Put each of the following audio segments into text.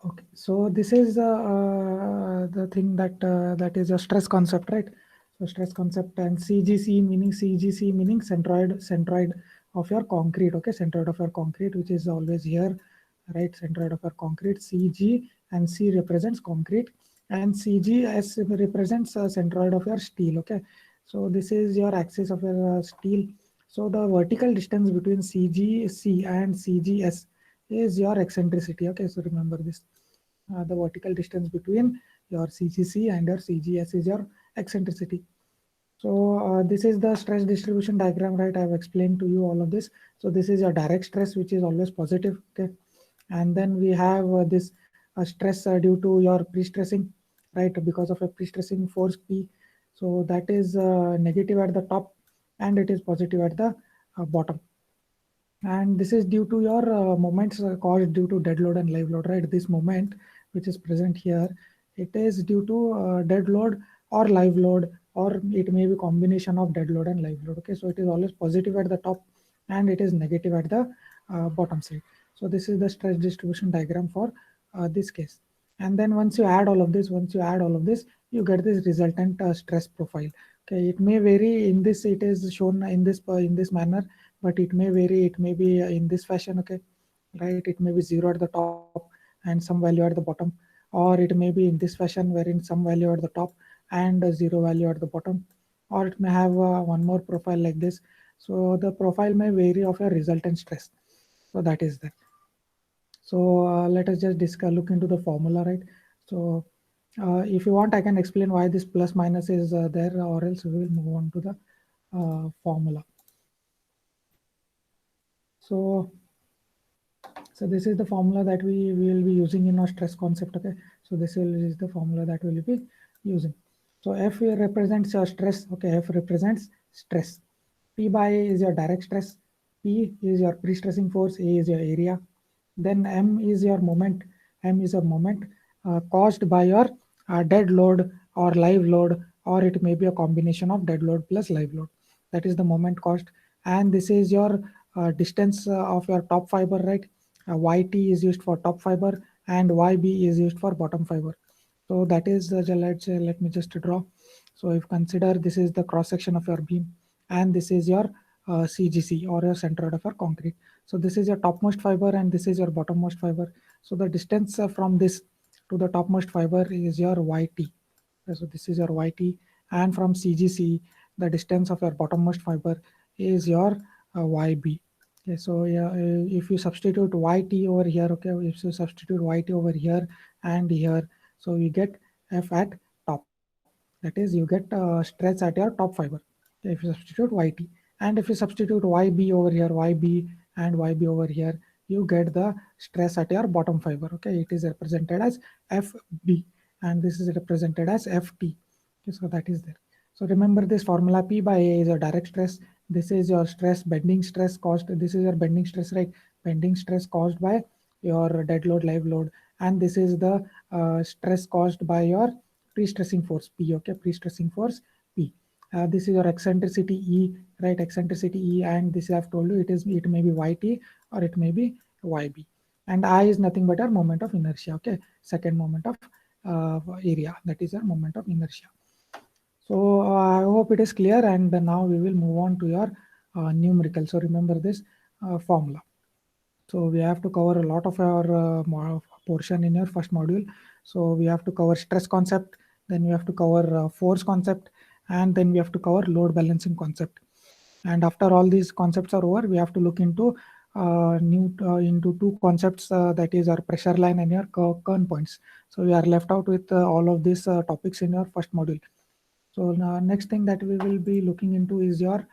Okay, so this is the thing that is a stress concept, right? So stress concept and CGC meaning centroid of your concrete. Okay, centroid of your concrete, which is always here, right? Centroid of your concrete. CG and C represents concrete, and CGS represents centroid of your steel. Okay, so this is your axis of your steel. So the vertical distance between CGC and CGS is your eccentricity. Okay, so remember this. The vertical distance between your CGC and your CGS is your eccentricity. So this is the stress distribution diagram, right? I've explained to you all of this. So this is your direct stress, which is always positive. Okay, and then we have this stress due to your pre-stressing, right? Because of a pre-stressing force P. So that is negative at the top, and it is positive at the bottom. And this is due to your moments caused due to dead load and live load, right? This moment which is present here, it is due to dead load or live load, or it may be combination of dead load and live load. Okay, so it is always positive at the top and it is negative at the bottom side. So this is the stress distribution diagram for this case. And then once you add all of this, you get this resultant stress profile. Okay, it may vary. In this it is shown in this manner, but it may vary. It may be in this fashion. Okay, right? It may be 0 at the top and some value at the bottom, or it may be in this fashion wherein some value at the top and 0 value at the bottom, or it may have one more profile like this. So the profile may vary of a resultant stress. So that is that. So let us just discuss, look into the formula, right? So if you want, I can explain why this plus minus is there, or else we will move on to the formula. So So this is the formula that we will be using in our stress concept. Okay, so is the formula that we will be using. So F here represents your stress. Okay, F represents stress. P by A is your direct stress. P is your pre-stressing force. A is your area. Then M is your moment. M is a moment caused by your dead load or live load, or it may be a combination of dead load plus live load. That is the moment caused. And this is your distance of your top fiber, right? YT is used for top fiber and YB is used for bottom fiber. So that is let me just draw. So if consider this is the cross section of your beam, and this is your CGC or your centroid of your concrete. So this is your topmost fiber and this is your bottommost fiber. So the distance from this to the topmost fiber is your YT. So this is your YT, and from CGC the distance of your bottommost fiber is your YB. Okay, so yeah, if you substitute YT over here, okay, if you substitute YT over here and here, so you get F at top. That is, you get stress at your top fiber. Okay, if you substitute YT, and if you substitute YB over here, YB and YB over here, you get the stress at your bottom fiber. Okay, it is represented as FB, and this is represented as FT. Okay, so that is there. So remember this formula. P by A is a direct stress. This is your stress, bending stress caused. This is your bending stress, right? Bending stress caused by your dead load, live load, and this is the stress caused by your pre-stressing force P. Okay, pre-stressing force P. This is your eccentricity E, right? Eccentricity E, and this I have told you it may be YT or it may be YB. And I is nothing but our moment of inertia. Okay, second moment of area, that is our moment of inertia. So I hope it is clear, and now we will move on to your numerical. So remember this formula. So we have to cover a lot of our portion in your first module. So we have to cover stress concept, then we have to cover force concept, and then we have to cover load balancing concept. And after all these concepts are over, we have to look into into two concepts, that is our pressure line and your Kern points. So we are left out with all of these topics in your first module. So next thing that we will be looking into is your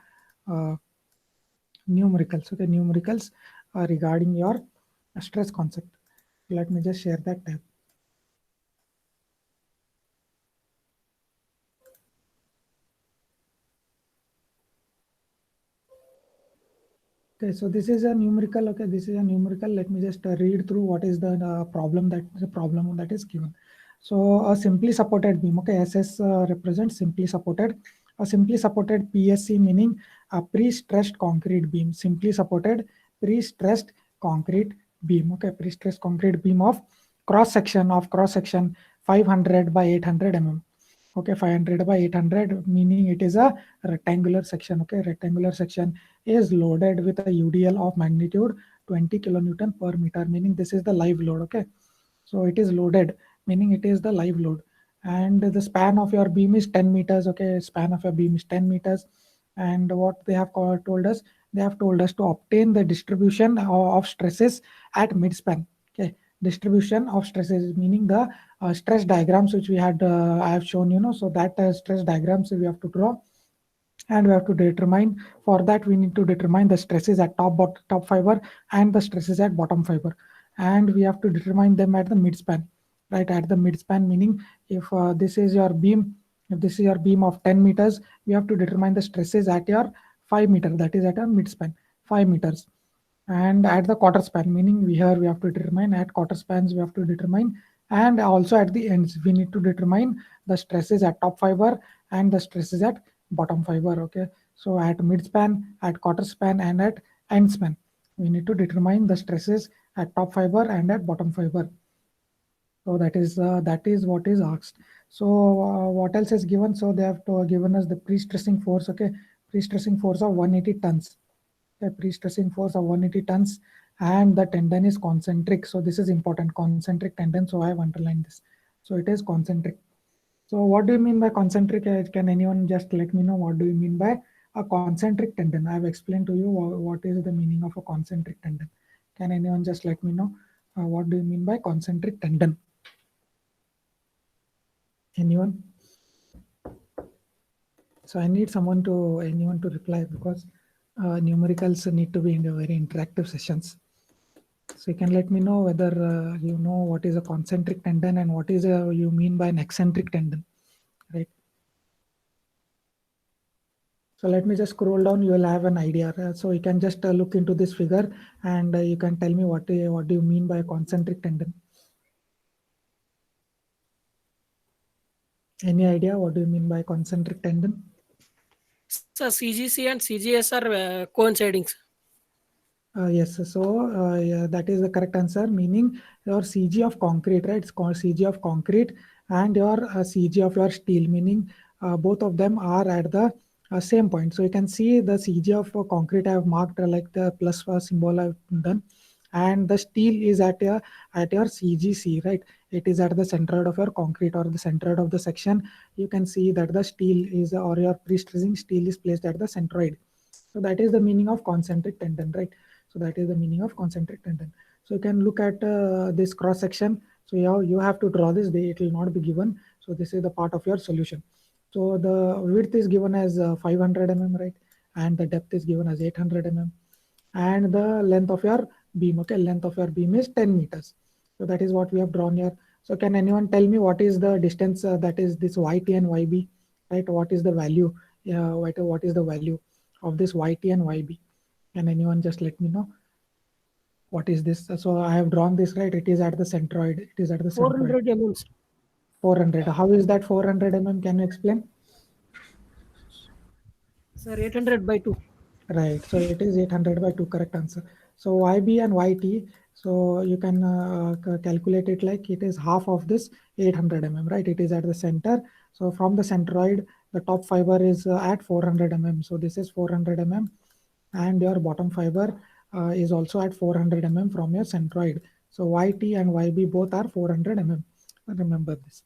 uh, numericals. Okay, numericals regarding your stress concept. Let me just share that tab. Okay, so this is a numerical. Okay, this is a numerical. Let me just read through what is the problem that is given. So a simply supported beam. Okay, SS represents simply supported. A simply supported PSC meaning a pre-stressed concrete beam. Simply supported pre-stressed concrete beam. Okay, pre-stressed concrete beam of cross section 500 by 800 mm. Okay, 500 by 800, meaning it is a rectangular section. Okay, rectangular section is loaded with a UDL of magnitude 20 kilonewton per meter, meaning this is the live load. Okay, so it is loaded, meaning it is the live load, and the span of your beam is 10 meters. Okay, span of your beam is 10 meters. And what they have told us, they have told us to obtain the distribution of stresses at midspan. Okay, distribution of stresses, meaning the stress diagrams which we had I have shown, so that stress diagrams we have to draw, and we have to determine. For that we need to determine the stresses at top fiber and the stresses at bottom fiber, and we have to determine them at the midspan, right? At the midspan, meaning if this is your beam, if this is your beam of 10 meters, we have to determine the stresses at your 5 meter, that is at a midspan 5 meters. And at the quarter span, meaning we have to determine at quarter spans, we have to determine, and also at the ends we need to determine the stresses at top fiber and the stresses at bottom fiber. Okay, so at midspan, at quarter span, and at end span, we need to determine the stresses at top fiber and at bottom fiber. So that is what is asked. So what else is given? So they have given us the pre-stressing force. Okay, pre-stressing force of 180 tons. A pre-stressing force of 180 tons, and the tendon is concentric. So this is important, concentric tendon. So I have underlined this. So it is concentric. So what do you mean by concentric? Can anyone just let me know what do you mean by a concentric tendon? I have explained to you what is the meaning of a concentric tendon. Can anyone just let me know what do you mean by concentric tendon? Anyone? So I need anyone to reply, because numericals need to be in a very interactive sessions. So you can let me know whether you know what is a concentric tendon and what is you mean by an eccentric tendon, right? So let me just scroll down. You will have an idea. So you can just look into this figure, and you can tell me what do you mean by a concentric tendon? Any idea what do you mean by concentric tendon? So CGC and CGS are coinciding. Yes, so yeah, that is the correct answer, meaning your CG of concrete, right? It's called CG of concrete, and your CG of your steel, meaning both of them are at the same point. So you can see the CG of concrete I have marked like the plus symbol I've done, and the steel is at your CGC, right? It is at the center of your concrete or the center of the section. You can see that the steel is, or your pre-stressing steel is placed at the centroid. So that is the meaning of concentric tendon, right? So that is the meaning of concentric tendon. So you can look at this cross section. So you have to draw this. It will not be given. So this is the part of your solution. So the width is given as 500 mm, right? And the depth is given as 800 mm. And the length of your beam, okay, length of your beam is 10 meters. So that is what we have drawn here. So can anyone tell me what is the distance that is this YT and YB, right? What is the value? Yeah, what is the value of this YT and YB? Can anyone just let me know what is this? So I have drawn this, right? It is at the centroid. It is at the centroid. 400 mm. 400. How is that 400 mm? Can you explain? Sir, 800 by 2. Right. So it is 800 by 2. Correct answer. So YB and YT. So you can calculate it like it is half of this 800 mm, right? It is at the center. So from the centroid, the top fiber is at 400 mm. So this is 400 mm, and your bottom fiber is also at 400 mm from your centroid. So YT and YB both are 400 mm. Remember this.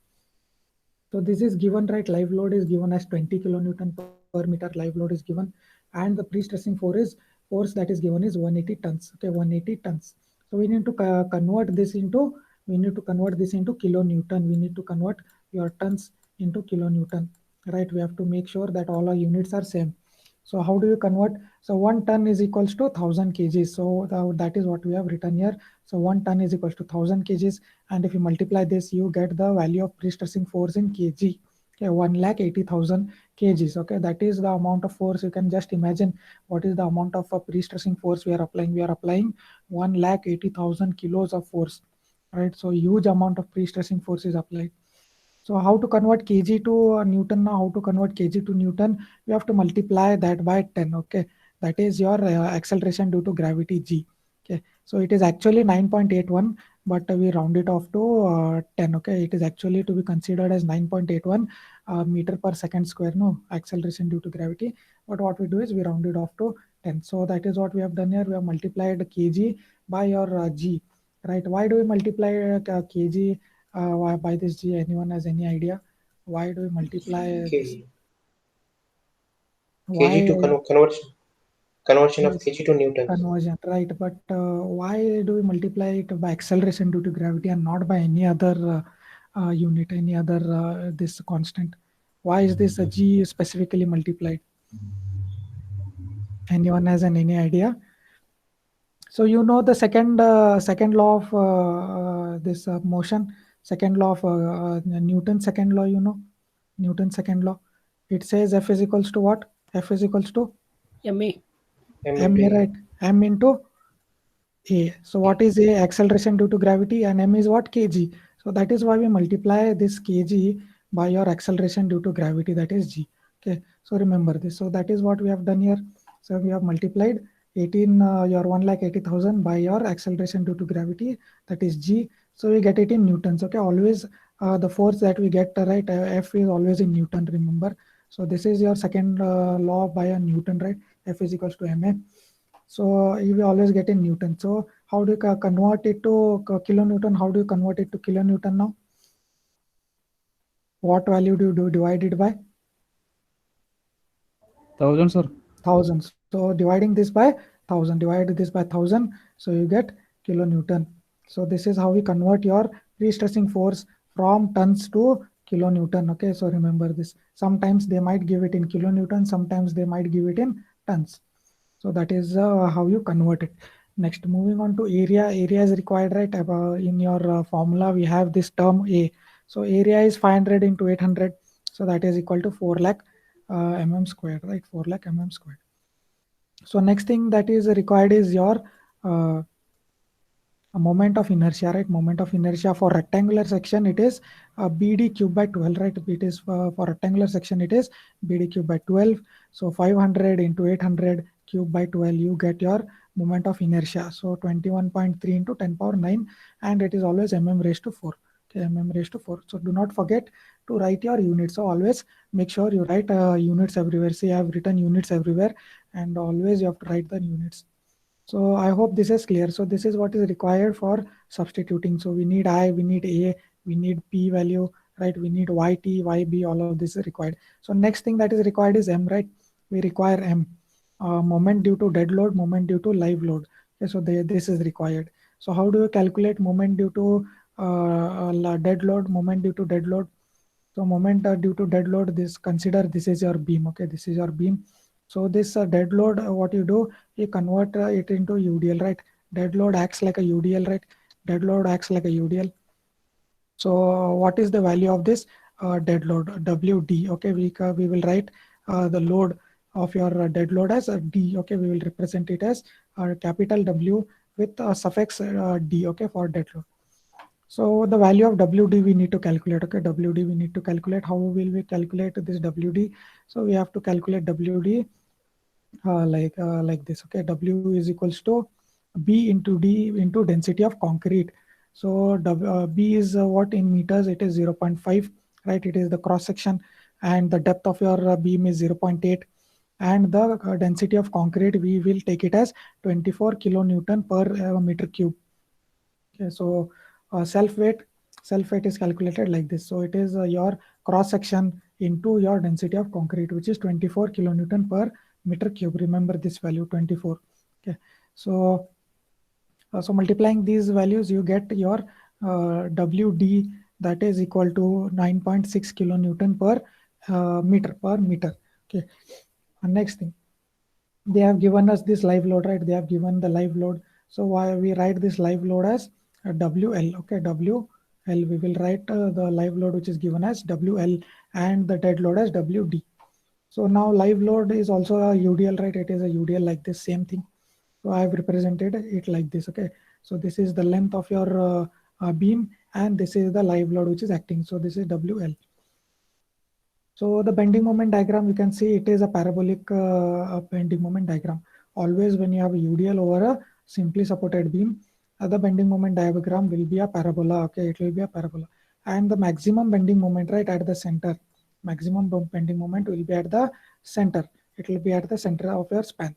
So this is given, right? Live load is given as 20 kilonewton per meter. Live load is given, and the pre-stressing force that is given is 180 tons. Okay, 180 tons. So we need to convert this into kilonewton. We need to convert your tons into kilonewton, right? We have to make sure that all our units are same. So how do you convert? So 1 ton is equals to 1000 kgs. So that is what we have written here. So 1 ton is equals to 1000 kgs. And if you multiply this, you get the value of pre-stressing force in kg. Okay, 1,80,000 kgs. Okay, that is the amount of force. You can just imagine what is the amount of pre-stressing force we are applying. We are applying 1,80,000 kilos of force, right? So huge amount of pre-stressing force is applied. So how to convert kg to Newton now? How to convert kg to Newton? You have to multiply that by 10. Okay, that is your acceleration due to gravity g. Okay, so it is actually 9.81, but we round it off to 10. Okay, it is actually to be considered as 9.81 meter per second square, no, acceleration due to gravity. But what we do is we round it off to 10. So that is what we have done here. We have multiplied kg by your g, right? Why do we multiply kg by this g? Anyone has any idea? Why do we multiply this? kg Why to conversion of this kg to newtons. conversion, right? But why do we multiply it by acceleration due to gravity and not by any other unit, any other this constant? Why is this g specifically multiplied? Anyone has any idea? So you know the second law of this motion, second law of Newton's second law. You know Newton's second law. It says F is equals to what? F is equals to ME. M m, into A. right? M into a. So what is A? Acceleration due to gravity, and m is what? Kg. So that is why we multiply this kg by your acceleration due to gravity, that is g. Okay. So remember this. So that is what we have done here. So we have multiplied 18 your 1,80,000 by your acceleration due to gravity, that is g. So we get it in newtons. Okay. Always the force that we get, right? F is always in Newton. Remember. So this is your second law by a Newton, right? F is equals to ma. So you will always get in Newton. So how do you convert it to kilonewton? How do you convert it to kilonewton now? What value do you do? Divide it by 1000, sir. 1000. So dividing this by 1000, divide this by 1000. So you get kilonewton. So this is how we convert your pre-stressing force from tons to kilonewton. Okay. So remember this. Sometimes they might give it in kilonewton. Sometimes they might give it in tons. So that is how you convert it. Next, moving on to area. Area is required, right? In your formula, we have this term A. So area is 500 into 800. So that is equal to 4 lakh mm squared, right? 4 lakh mm squared. So next thing that is required is your a moment of inertia, right? Moment of inertia for rectangular section, it is BD cube by 12, right? It is for rectangular section, it is BD cube by 12. So 500 into 800 cube by 12, you get your moment of inertia. So 21.3 into 10 power 9, and it is always mm raised to 4. Okay, mm raised to 4. So do not forget to write your units. So always make sure you write units everywhere. See, I have written units everywhere, and always you have to write the units. So I hope this is clear. So this is what is required for substituting. So we need I, we need A, we need P value, right? We need YT, YB, all of this is required. So next thing that is required is M, right? We require M, moment due to dead load, moment due to live load. Okay, so this is required. So how do you calculate moment due to dead load, moment due to dead load? So moment due to dead load, consider this is your beam. Okay, this is your beam. So this dead load, what you do, you convert it into UDL, right? Dead load acts like a UDL, right? Dead load acts like a UDL. So what is the value of this dead load? WD. Okay, we will write the load of your dead load as a D. Okay, we will represent it as capital W with a suffix D. Okay, for dead load. So the value of WD we need to calculate. Okay, WD we need to calculate. How will we calculate this WD? So we have to calculate WD like this. Okay, W is equals to B into D into density of concrete. So B is what in meters? It is 0.5, right? It is the cross section, and the depth of your beam is 0.8, and the density of concrete we will take it as 24 kilonewton per meter cube. Okay, so self weight is calculated like this. So it is your cross section into your density of concrete, which is 24 kilonewton per meter cube. Remember this value 24. Okay, so so multiplying these values, you get your WD, that is equal to 9.6 kilonewton per meter. Okay, and next thing, they have given us this live load, right? They have given the live load. So why we write this live load as WL? Okay, WL. We will write the live load which is given as WL, and the dead load as WD. So now live load is also a UDL, right? It is a UDL like this, same thing. So I have represented it like this. Okay, so this is the length of your beam, and this is the live load which is acting. So this is WL. So the bending moment diagram, you can see it is a parabolic bending moment diagram. Always when you have a UDL over a simply supported beam, the bending moment diagram will be a parabola. Okay, it will be a parabola, and the maximum bending moment right at the center. Maximum bending moment will be at the center. It will be at the center of your span.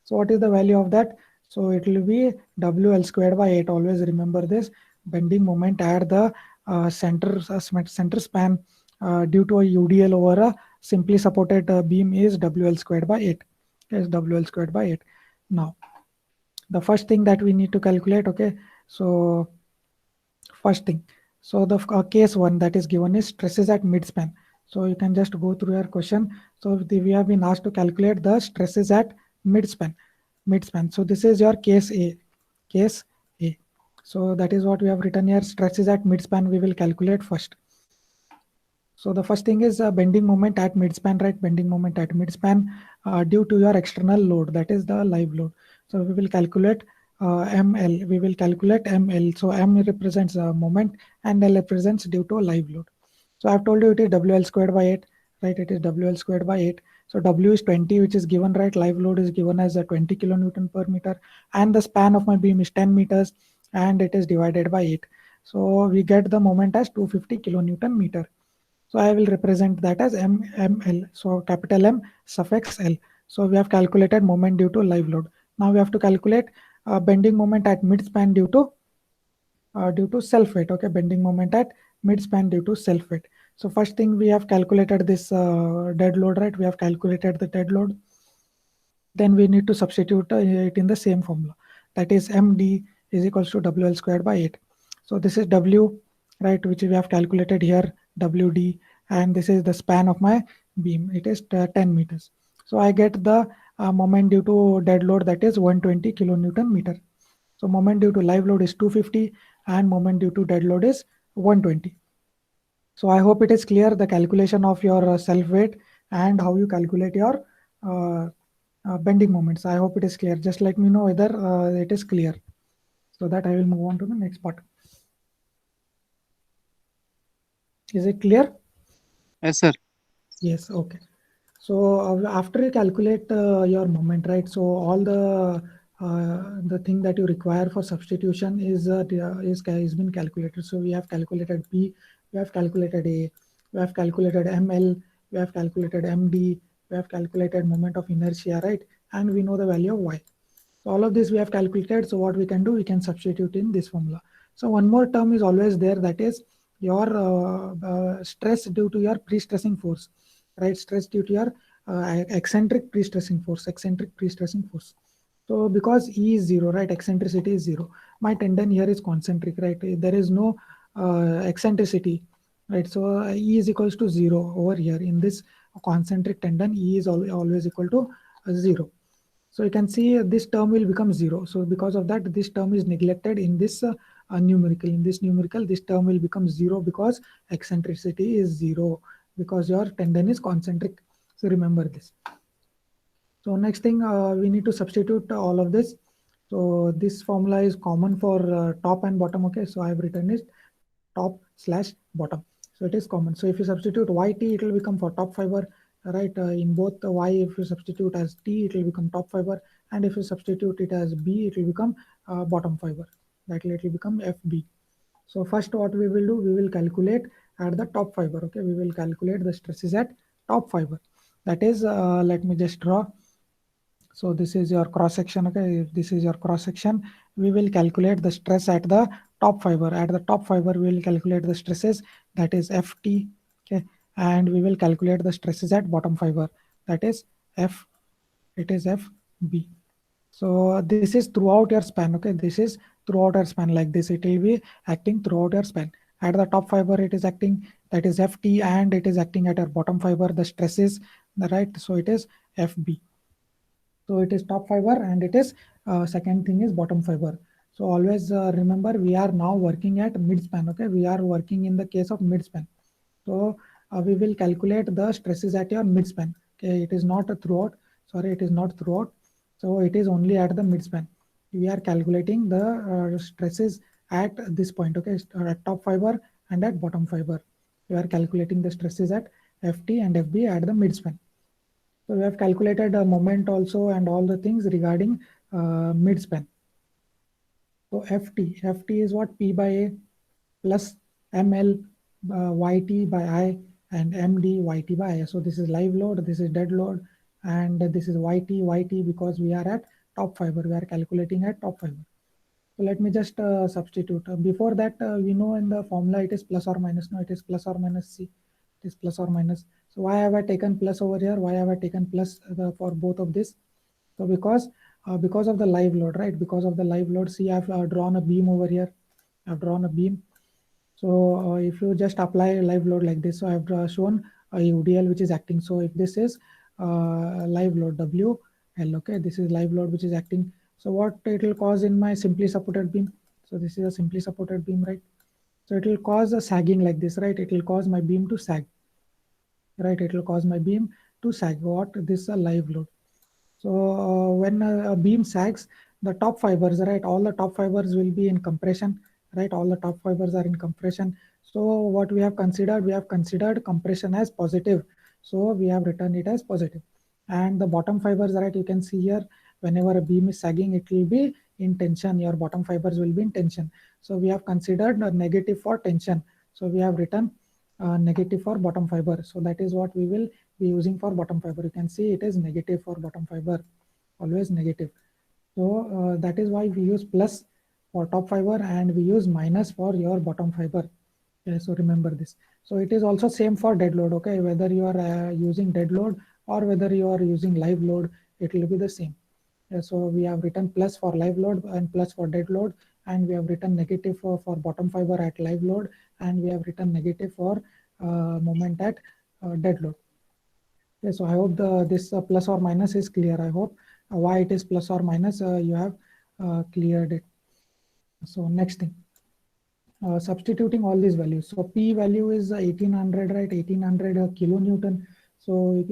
So what is the value of that? So it will be WL squared by 8. Always remember this. Bending moment at the center span due to a UDL over a simply supported beam is WL squared by 8. Is WL squared by 8. Now, the first thing that we need to calculate, okay, so first thing, so the case 1 that is given is stresses at midspan. So you can just go through your question. So we have been asked to calculate the stresses at midspan. So this is your case A. Case A. So that is what we have written here. Stresses at midspan we will calculate first. So the first thing is bending moment at midspan, right? Bending moment at midspan due to your external load, that is the live load. So we will calculate ML. We will calculate ML. So M represents moment and L represents due to live load. So I've told you it is WL squared by 8, right? It is WL squared by 8. So W is 20, which is given, right? Live load is given as 20 kilonewton per meter, and the span of my beam is 10 meters, and it is divided by 8. So we get the moment as 250 kilonewton meter. So I will represent that as ML. So capital M suffix L. So we have calculated moment due to live load. Now we have to calculate bending moment at midspan due to self weight. Okay, bending moment at midspan due to self weight. So first thing we have calculated this dead load, right? We have calculated the dead load. Then we need to substitute it in the same formula. That is MD is equals to WL squared by 8. So this is W, right, which we have calculated here, WD, and this is the span of my beam. It is 10 meters. So I get the moment due to dead load, that is 120 kilonewton meter. So moment due to live load is 250 and moment due to dead load is 120. So I hope it is clear the calculation of your self weight and how you calculate your bending moments. I hope it is clear. Just let me know whether it is clear, so that I will move on to the next part. Is it clear? Yes, sir. Yes. Okay. So after you calculate your moment, right? So all the thing that you require for substitution is been calculated. So we have calculated P, we have calculated A, we have calculated ML, we have calculated MD, we have calculated moment of inertia, right? And we know the value of Y. So all of this we have calculated. So what we can do, we can substitute in this formula. So one more term is always there, that is your stress due to your pre-stressing force, right? Stress due to your eccentric pre-stressing force, So because E is 0, right? Eccentricity is 0. My tendon here is concentric, right? There is no eccentricity, right? So E is equals to 0 over here. In this concentric tendon, E is always equal to 0. So you can see this term will become 0. So because of that, this term is neglected in this numerical. In this numerical, this term will become 0 because eccentricity is 0, because your tendon is concentric. So remember this. So next thing, we need to substitute all of this. So this formula is common for top and bottom. Okay, so I have written it top/bottom. So it is common. So if you substitute YT, it will become for top fiber, right? In both the Y, if you substitute as T, it will become top fiber, and if you substitute it as B, it will become bottom fiber. That will become FB. So first, what we will do, we will calculate at the top fiber. Okay, we will calculate the stresses at top fiber. That is, let me just draw. So this is your cross section. Okay, if this is your cross section, we will calculate the stress at the top fiber. At the top fiber, we will calculate the stresses, that is FT. Okay, and we will calculate the stresses at bottom fiber, that is F. It is FB. So this is throughout your span. Okay, this is throughout your span, like this. It will be acting throughout your span. At the top fiber, it is acting, that is FT, and it is acting at your bottom fiber. The stresses, right? So it is FB. So it is top fiber, and it is second thing is bottom fiber. So always remember, we are now working at midspan. Okay, we are working in the case of midspan. So we will calculate the stresses at your midspan. Okay, it is not throughout. Sorry, it is not throughout. So it is only at the midspan. We are calculating the stresses at this point. Okay, at top fiber and at bottom fiber. We are calculating the stresses at FT and FB at the midspan. So we have calculated a moment also and all the things regarding midspan. So FT is what? P by A plus ML YT by I and MD YT by I. So this is live load, this is dead load, and this is YT because we are at top fiber. We are calculating at top fiber. So let me just substitute. Before that, we know in the formula it is plus or minus. No, it is plus or minus C. It is plus or minus. So why have I taken plus over here? Why have I taken plus for both of this? So because of the live load, right? Because of the live load, see, I've drawn a beam over here. I've drawn a beam. So if you just apply live load like this, so I've shown a UDL which is acting. So if this is live load WL, okay, this is live load which is acting. So what it will cause in my simply supported beam? So this is a simply supported beam, right? So it will cause a sagging like this, right? It will cause my beam to sag, right? It will cause my beam to sag. What? This is a live load. So when a beam sags, the top fibers, right? All the top fibers will be in compression, right? All the top fibers are in compression. So what we have considered compression as positive. So we have written it as positive. And the bottom fibers, right? You can see here, whenever a beam is sagging, it will be in tension. Your bottom fibers will be in tension. So we have considered a negative for tension. So we have written negative for bottom fiber. So that is what we will be using for bottom fiber. You can see it is negative for bottom fiber, always negative. So that is why we use plus for top fiber and we use minus for your bottom fiber. Okay, so remember this. So it is also same for dead load. Okay, whether you are using dead load or whether you are using live load, it will be the same. So we have written plus for live load and plus for dead load, and we have written negative for bottom fiber at live load, and we have written negative for moment at dead load. Okay, so I hope this plus or minus is clear. I hope why it is plus or minus you have cleared it. So next thing, substituting all these values. So P value is 1800, right? 1800 kilonewton. So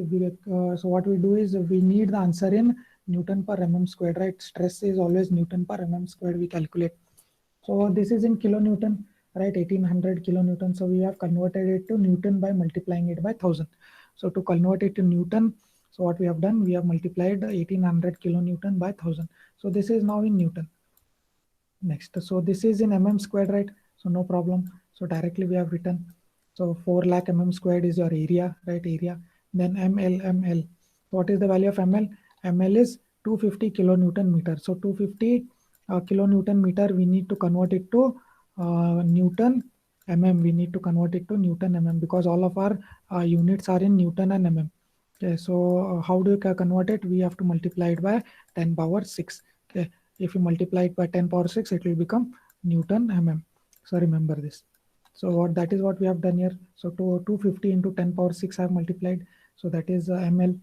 so what we do is we need the answer in Newton per mm squared, right? Stress is always Newton per mm squared we calculate. So this is in kilonewton, right? 1800 kilonewton. So we have converted it to Newton by multiplying it by 1000. So to convert it to Newton, so what we have done, we have multiplied 1800 kilonewton by 1000. So this is now in Newton. Next, so this is in mm squared, right? So no problem. So directly we have written. So 4 lakh mm squared is your area, right? Area. Then ml. What is the value of ml? Ml is 250 kilonewton meter. So 250 kilonewton meter, we need to convert it to Newton mm. We need to convert it to Newton mm because all of our units are in Newton and mm. Okay, so how do you convert it? We have to multiply it by 10 power 6. Okay, if you multiply it by 10 power 6, it will become Newton mm. So remember this. So that is what we have done here. So 250 into 10 power 6 I have multiplied. So that is ml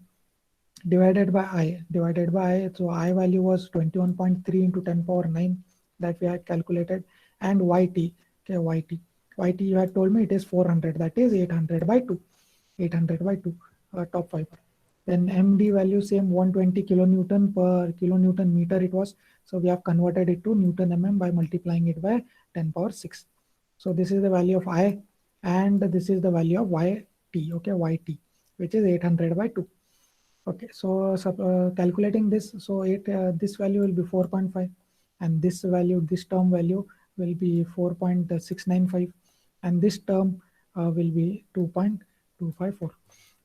divided by I. So I value was 21.3 into 10 power 9 that we had calculated, and YT. Okay, YT you had told me it is 400, that is 800 by 2. 800 by 2 top fiber. Then MD value same 120 kilonewton per kilonewton meter it was. So we have converted it to Newton mm by multiplying it by 10 power 6. So this is the value of I and this is the value of YT. Okay, YT, which is 800 by 2. Okay, so calculating this, so this value will be 4.5, and this term value will be 4.695, and this term will be 2.254.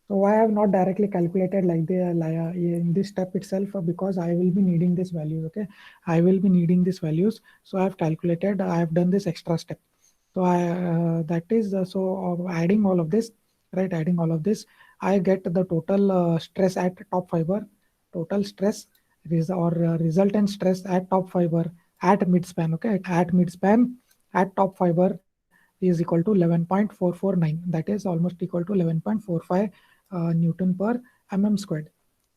So why I have not directly calculated like in this step itself, because I will be needing this value. Okay, I will be needing these values, so I have calculated. I have done this extra step. So that is adding all of this, right? Adding all of this, I get the total stress at top fiber, total stress resultant stress at top fiber at midspan. Okay, at midspan at top fiber is equal to 11.449. That is almost equal to 11.45 Newton per mm squared.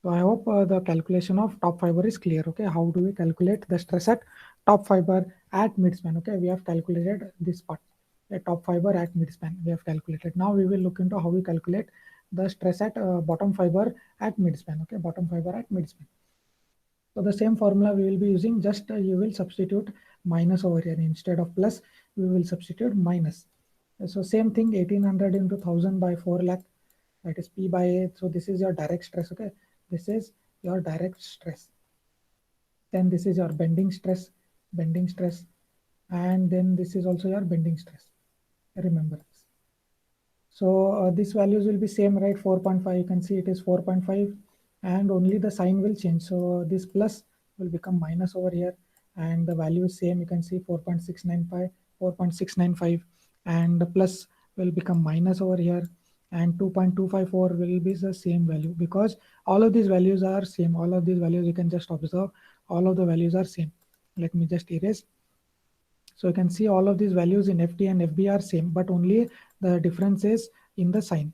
So I hope the calculation of top fiber is clear. Okay, how do we calculate the stress at top fiber at midspan? Okay, we have calculated this part. A top fiber at midspan we have calculated. Now we will look into how we calculate the stress at bottom fiber at midspan. Okay, bottom fiber at midspan. So the same formula we will be using, just you will substitute minus over here. Instead of plus, we will substitute minus. So same thing, 1800 into 1000 by 4 lakh, that is P by A. So this is your direct stress. Okay, this is your direct stress. Then this is your bending stress. bending stress, and then this is also your bending stress. Remember this. So these values will be same, right? 4.5, you can see it is 4.5, and only the sign will change. So this plus will become minus over here, and the value is same. You can see 4.695, 4.695, and the plus will become minus over here, and 2.254 will be the same value, because all of these values are same. All of these values, you can just observe, all of the values are same. Let me just erase. So you can see all of these values in FD and FB are same, but only the difference is in the sign.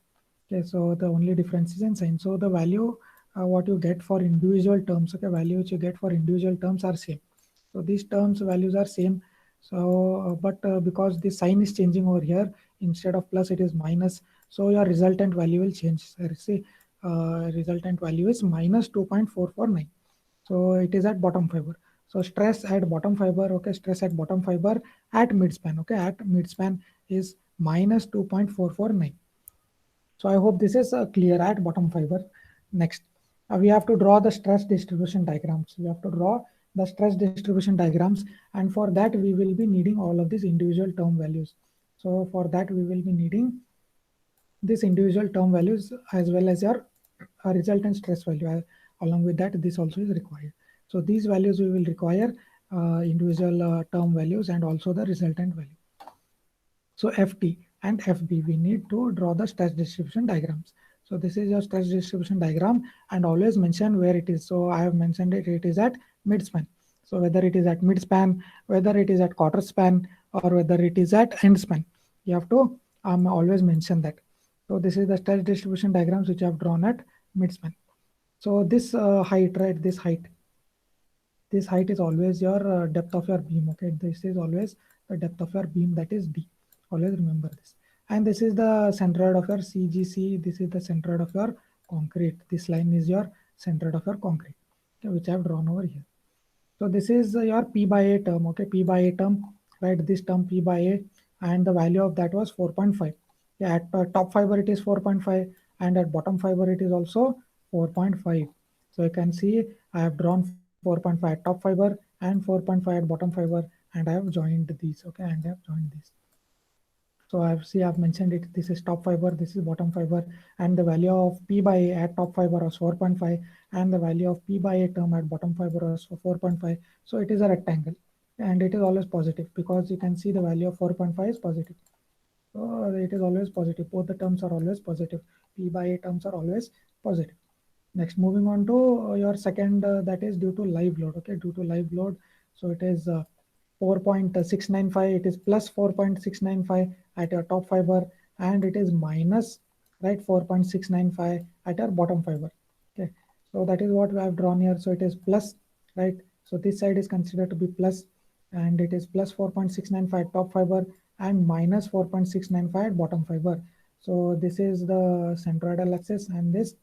Okay, so the only difference is in sign. So the value what you get for individual terms, okay, value which you get for individual terms are same. So these terms values are same. So but because the sign is changing over here, instead of plus it is minus. So your resultant value will change. So see, resultant value is minus 2.449. So it is at bottom fiber. So stress at bottom fiber, okay, stress at bottom fiber at midspan, okay, at midspan is minus 2.449. So I hope this is clear at bottom fiber. Next, we have to draw the stress distribution diagrams. We have to draw the stress distribution diagrams, and for that we will be needing all of these individual term values. So for that we will be needing these individual term values as well as your resultant stress value. Along with that, this also is required. So these values we will require individual term values and also the resultant value. So FT and FB, we need to draw the stress distribution diagrams. So this is your stress distribution diagram, and always mention where it is. So I have mentioned it, it is at midspan. So whether it is at midspan, whether it is at quarter span, or whether it is at end span, you have to always mention that. So this is the stress distribution diagrams which I have drawn at midspan. So this height, right, this height is always your depth of your beam, okay. This is always the depth of your beam, that is D. Always remember this. And this is the centroid of your CGC. This is the centroid of your concrete. This line is your centroid of your concrete, okay, which I have drawn over here. So this is your P by A term, okay, P by A term, right, this term P by A, and the value of that was 4.5. Yeah, at top fiber it is 4.5, and at bottom fiber it is also 4.5. So you can see I have drawn 4.5 at top fiber and 4.5 at bottom fiber, and I have joined these, okay, and I have joined these. So I've mentioned it. This is top fiber, this is bottom fiber, and the value of P by A at top fiber was 4.5, and the value of P by A term at bottom fiber was 4.5. So it is a rectangle, and it is always positive, because you can see the value of 4.5 is positive. So it is always positive. Both the terms are always positive. P by A terms are always positive. Next, moving on to your second, that is due to live load. Okay, due to live load. So it is 4.695. It is plus 4.695 at your top fiber, and it is minus, right, 4.695 at your bottom fiber. Okay, so that is what we have drawn here. So it is plus, right. So this side is considered to be plus, and it is plus 4.695 top fiber and minus 4.695 at bottom fiber. So this is the centroidal axis, and this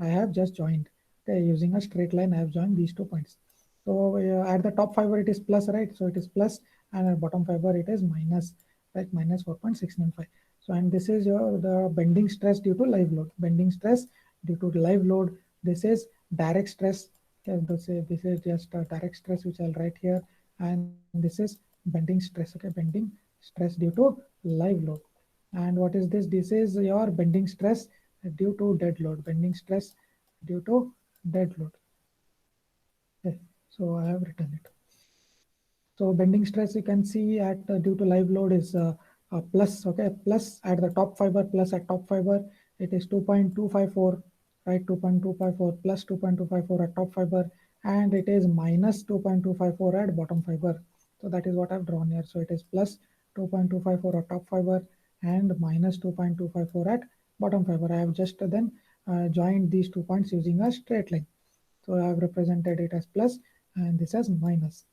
I have just joined. Okay, using a straight line, I have joined these 2 points. So at the top fiber it is plus, right? So it is plus, and at bottom fiber it is minus, right? Minus 4.695. So and this is the bending stress due to live load. Bending stress due to live load. This is direct stress. Okay, this is just direct stress, which I'll write here, and this is bending stress. Okay, bending stress due to live load. And what is this? This is your bending stress due to dead load. Bending stress due to dead load. Okay, so I have written it. So bending stress, you can see at due to live load is plus, okay, plus at the top fiber, plus at top fiber, it is 2.254, right, 2.254 plus 2.254 at top fiber, and it is minus 2.254 at bottom fiber. So that is what I've drawn here. So it is plus 2.254 at top fiber and minus 2.254 at bottom fiber. I have just then joined these 2 points using a straight line. So I have represented it as plus and this as minus.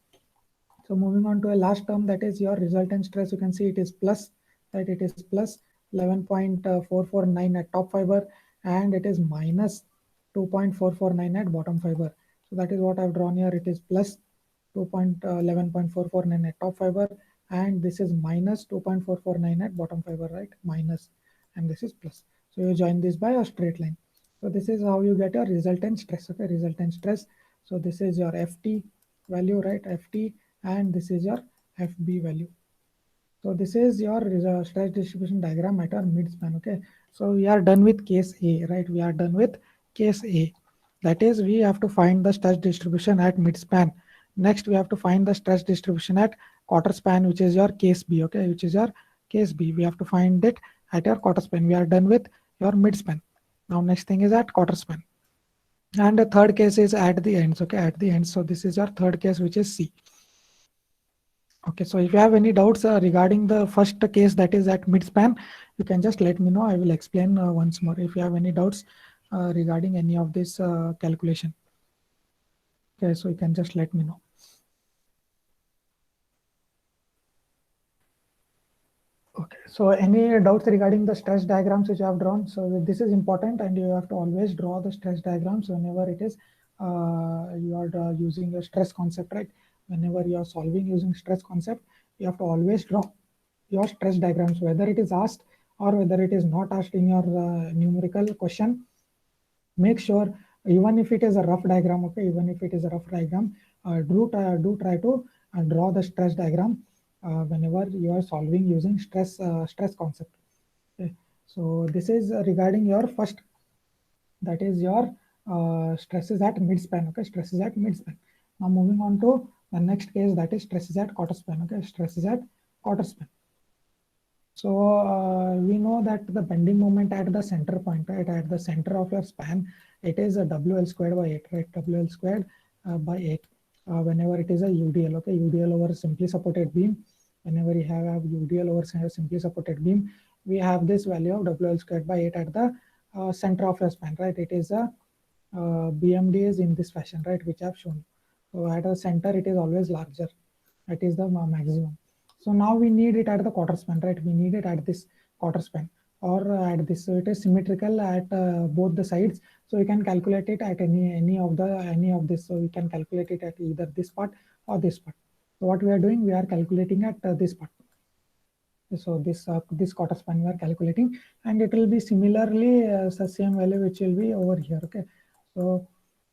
So moving on to a last term, that is your resultant stress. You can see it is plus, right? It is plus 11.449 at top fiber, and it is minus 2.449 at bottom fiber. So that is what I've drawn here. It is plus 11.449 at top fiber, and this is minus 2.449 at bottom fiber, right? Minus, and this is plus. So you join this by a straight line. So this is how you get a resultant stress. Okay, resultant stress. So this is your FT value, right? FT, and this is your FB value. So this is your stress distribution diagram at our midspan. Okay, so we are done with case A, right? We are done with case A. That is, we have to find the stress distribution at midspan. Next, we have to find the stress distribution at quarter span, which is your case B. Okay, which is your case B. We have to find it at your quarter span. We are done with your midspan. Now, next thing is at quarter span. And the third case is at the ends. Okay, at the end. So this is your third case, which is C. Okay, so if you have any doubts regarding the first case, that is at midspan, you can just let me know. I will explain once more if you have any doubts regarding any of this calculation. Okay, so you can just let me know. Okay, so any doubts regarding the stress diagrams which you have drawn? So this is important, and you have to always draw the stress diagrams whenever it is you are using a stress concept, right? Whenever you are solving using stress concept, you have to always draw your stress diagrams, whether it is asked or whether it is not asked in your numerical question. Make sure, even if it is a rough diagram, okay, even if it is a rough diagram, do try to draw the stress diagram whenever you are solving using stress concept. Okay. So this is regarding your first, that is your stresses at midspan. Okay, stresses at midspan. Now moving on to the next case, that is stresses at quarter span. Okay, stresses at quarter span. So we know that the bending moment at the center point, right, at the center of your span, it is a WL squared by 8, right? WL squared by 8. Whenever it is a UDL, okay, UDL over simply supported beam. Whenever you have UDL over simply supported beam, we have this value of WL squared by 8 at the center of your span, right? It is a BMD is in this fashion, right, which I have shown. So at the center, it is always larger. That is the maximum. So now we need it at the quarter span, right? We need it at this quarter span or at this. So it is symmetrical at both the sides. So we can calculate it at any of this. So we can calculate it at either this part or this part. So what we are doing, we are calculating at this part. So this quarter span we are calculating, and it will be similarly the same value which will be over here. Okay. So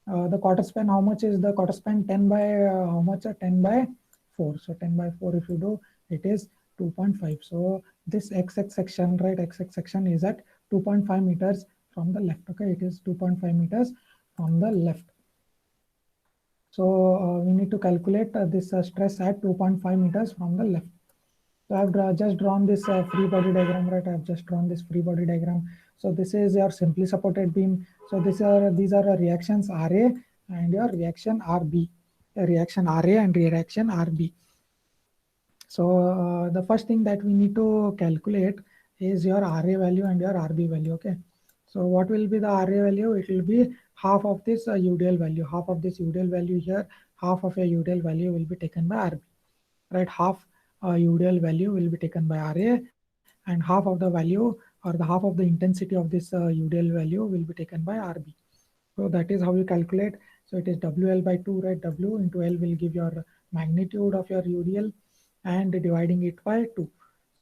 the quarter span, how much is the quarter span? 10 by how much? 10 by 4. So 10 by 4, if you do, it is 2.5. So this XX section, right, XX section is at 2.5 meters from the left. Okay, it is 2.5 meters from the left. So we need to calculate this stress at 2.5 meters from the left. So I've just drawn this free body diagram, right? I've just drawn this free body diagram. So this is your simply supported beam. So these are reactions RA and your reaction RB. Reaction RA and reaction RB. So the first thing that we need to calculate is your RA value and your RB value. Okay. So what will be the RA value? It will be half of this UDL value. Half of this UDL value here. Half of your UDL value will be taken by RB. Right. Half UDL value will be taken by RA, and half of the value or the half of the intensity of this UDL value will be taken by RB. So that is how you calculate. So it is WL by 2, right? W into L will give your magnitude of your UDL and dividing it by 2.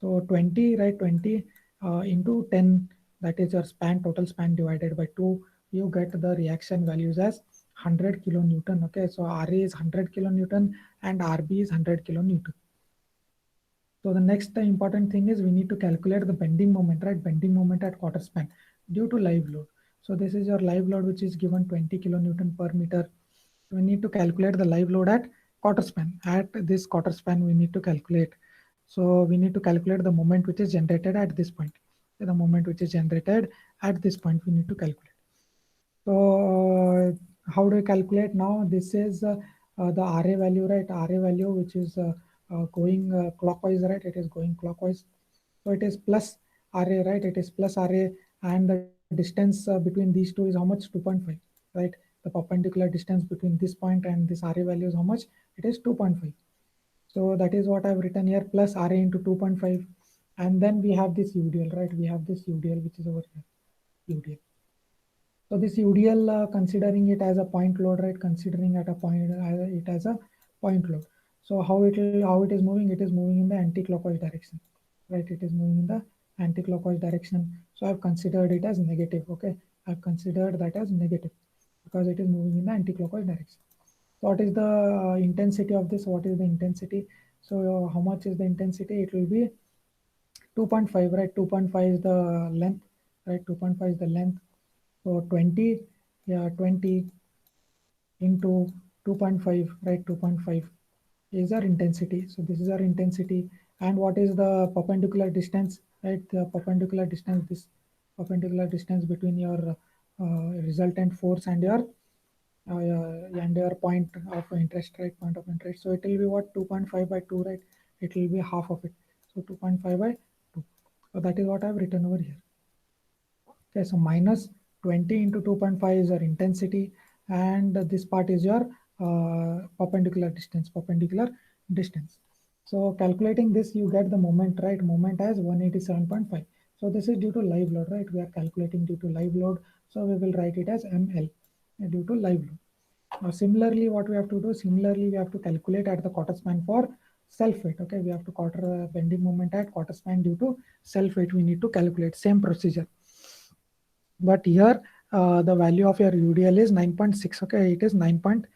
So 20, right? 20 into 10, that is your span, total span divided by 2. You get the reaction values as 100 kilonewton. Okay, so RA is 100 kilonewton and RB is 100 kilonewton. So the next important thing is we need to calculate the bending moment, right? Bending moment at quarter span due to live load. So this is your live load, which is given 20 kilonewton per meter. We need to calculate the live load at quarter span. At this quarter span, we need to calculate. So we need to calculate the moment which is generated at this point. So the moment which is generated at this point, we need to calculate. So how do we calculate now? This is the RA value, right? RA value, which is going clockwise, right? It is going clockwise. So it is plus RA, right? It is plus RA, and the distance between these two is how much? 2.5, right? The perpendicular distance between this point and this RA value is how much? It is 2.5. So that is what I've written here, plus RA into 2.5. And then we have this UDL, right? We have this UDL, which is over here, UDL. So this UDL, considering it as a point load, right? Considering at a point it as a point load. So how it is moving? It is moving in the anti-clockwise direction, right? It is moving in the anti-clockwise direction. So I've considered it as negative. Okay, I've considered that as negative because it is moving in the anti-clockwise direction. what is the intensity of this? What is the intensity? So how much is the intensity? It will be 2.5, right? 2.5 is the length, right? 2.5 is the length. So 20, yeah, 20 into 2.5, right? 2.5 is our intensity. So this is our intensity. And what is the perpendicular distance, right? The perpendicular distance, this perpendicular distance between your resultant force and your point of interest, right? Point of interest. So it will be what? 2.5 by 2, right? It will be half of it. So 2.5 by 2. So that is what I've written over here. Okay, so minus 20 into 2.5 is your intensity, and this part is your perpendicular distance. So calculating this, you get the moment, right? Moment as 187.5. So this is due to live load, right? We are calculating due to live load. So we will write it as ML due to live load. Now, similarly, what we have to do, we have to calculate at the quarter span for self weight. Okay, we have to quarter bending moment at quarter span due to self weight. We need to calculate same procedure. But here the value of your UDL is 9.6. Okay, it is 9.6.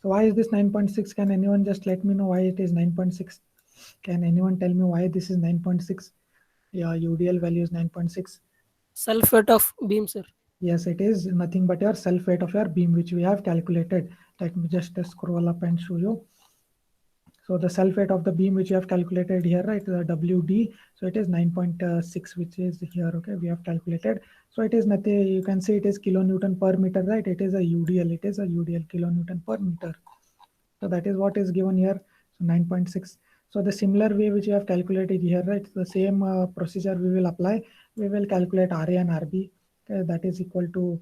So why is this 9.6? Can anyone just let me know why it is 9.6? Can anyone tell me why this is 9.6? Yeah, UDL value is 9.6. Self weight of beam, sir. Yes, it is nothing but your self weight of your beam, which we have calculated. Let me just scroll up and show you. So the self weight of the beam which you have calculated here, right, the WD, so it is 9.6, which is here, okay, we have calculated. So it is nothing, you can say it is kilonewton per meter, right? It is a UDL, kilonewton per meter. So that is what is given here, so 9.6. So the similar way which you have calculated here, right, the same procedure we will apply. We will calculate RA and RB, okay, that is equal to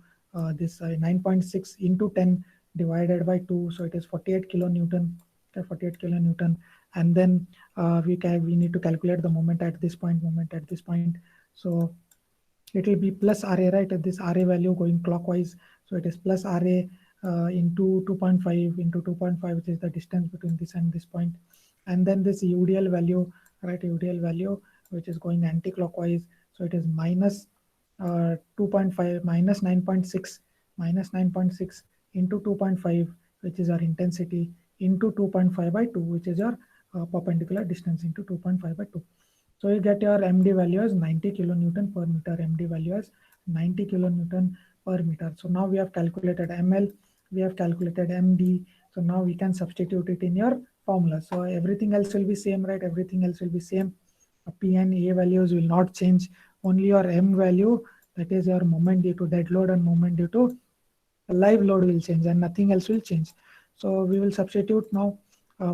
this 9.6 into 10 divided by 2, so it is 48 kilonewton. Okay, 48 kilonewton, and then we need to calculate the moment at this point. So it will be plus RA, right? This RA value going clockwise, so it is plus RA into 2.5 into 2.5, which is the distance between this and this point, and then this UDL value, right? UDL value which is going anti-clockwise, so it is minus 2.5 minus 9.6 into 2.5, which is our intensity, into 2.5 by 2, which is your perpendicular distance, into 2.5 by 2. So you get your MD value as 90 kilonewton per meter. MD value as 90 kilonewton per meter. So now we have calculated ML, we have calculated MD. So now we can substitute it in your formula. So everything else will be same, right? Everything else will be same. P and A values will not change. Only your M value, that is your moment due to dead load and moment due to live load, will change, and nothing else will change. So we will substitute now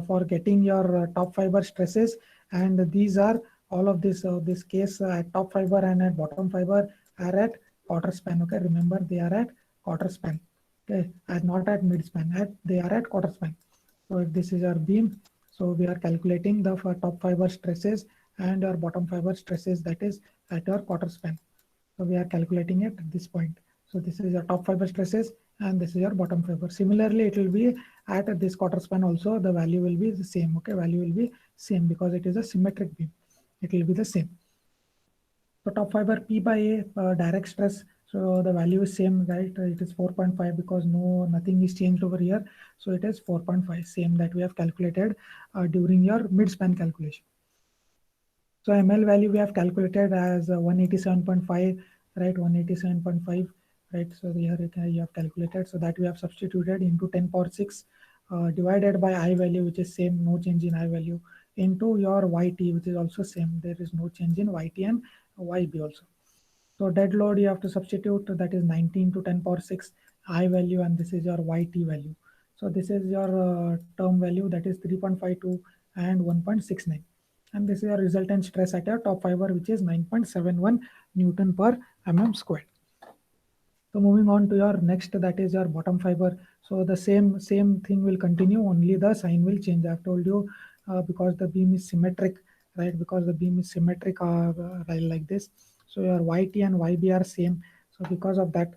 for getting your top fiber stresses, and these are all of this case at top fiber and at bottom fiber are at quarter span. Okay, remember they are at quarter span. Okay, and not at mid span. They are at quarter span. So if this is our beam, so we are calculating the top fiber stresses and our bottom fiber stresses, that is at our quarter span. So we are calculating it at this point. So this is your top fiber stresses and this is your bottom fiber. Similarly, it will be at this quarter span also, the value will be the same. Okay, value will be same because it is a symmetric beam. It will be the same. So top fiber P by A direct stress. So the value is same, right? It is 4.5 because nothing is changed over here. So it is 4.5, same that we have calculated during your mid-span calculation. So ML value we have calculated as 187.5, right? 187.5, right? So here you have calculated, so that we have substituted into 10 power 6 divided by I value, which is same, no change in I value, into your YT, which is also same. There is no change in YT and YB also. So dead load you have to substitute, that is 19 to 10 power 6 I value, and this is your YT value. So this is your term value, that is 3.52 and 1.69. And this is your resultant stress at your top fiber, which is 9.71 Newton per mm squared. So moving on to your next, that is your bottom fiber. So the same thing will continue, only the sign will change. I've told you because the beam is symmetric, right? Because the beam is symmetric like this. So your YT and YB are same. So because of that,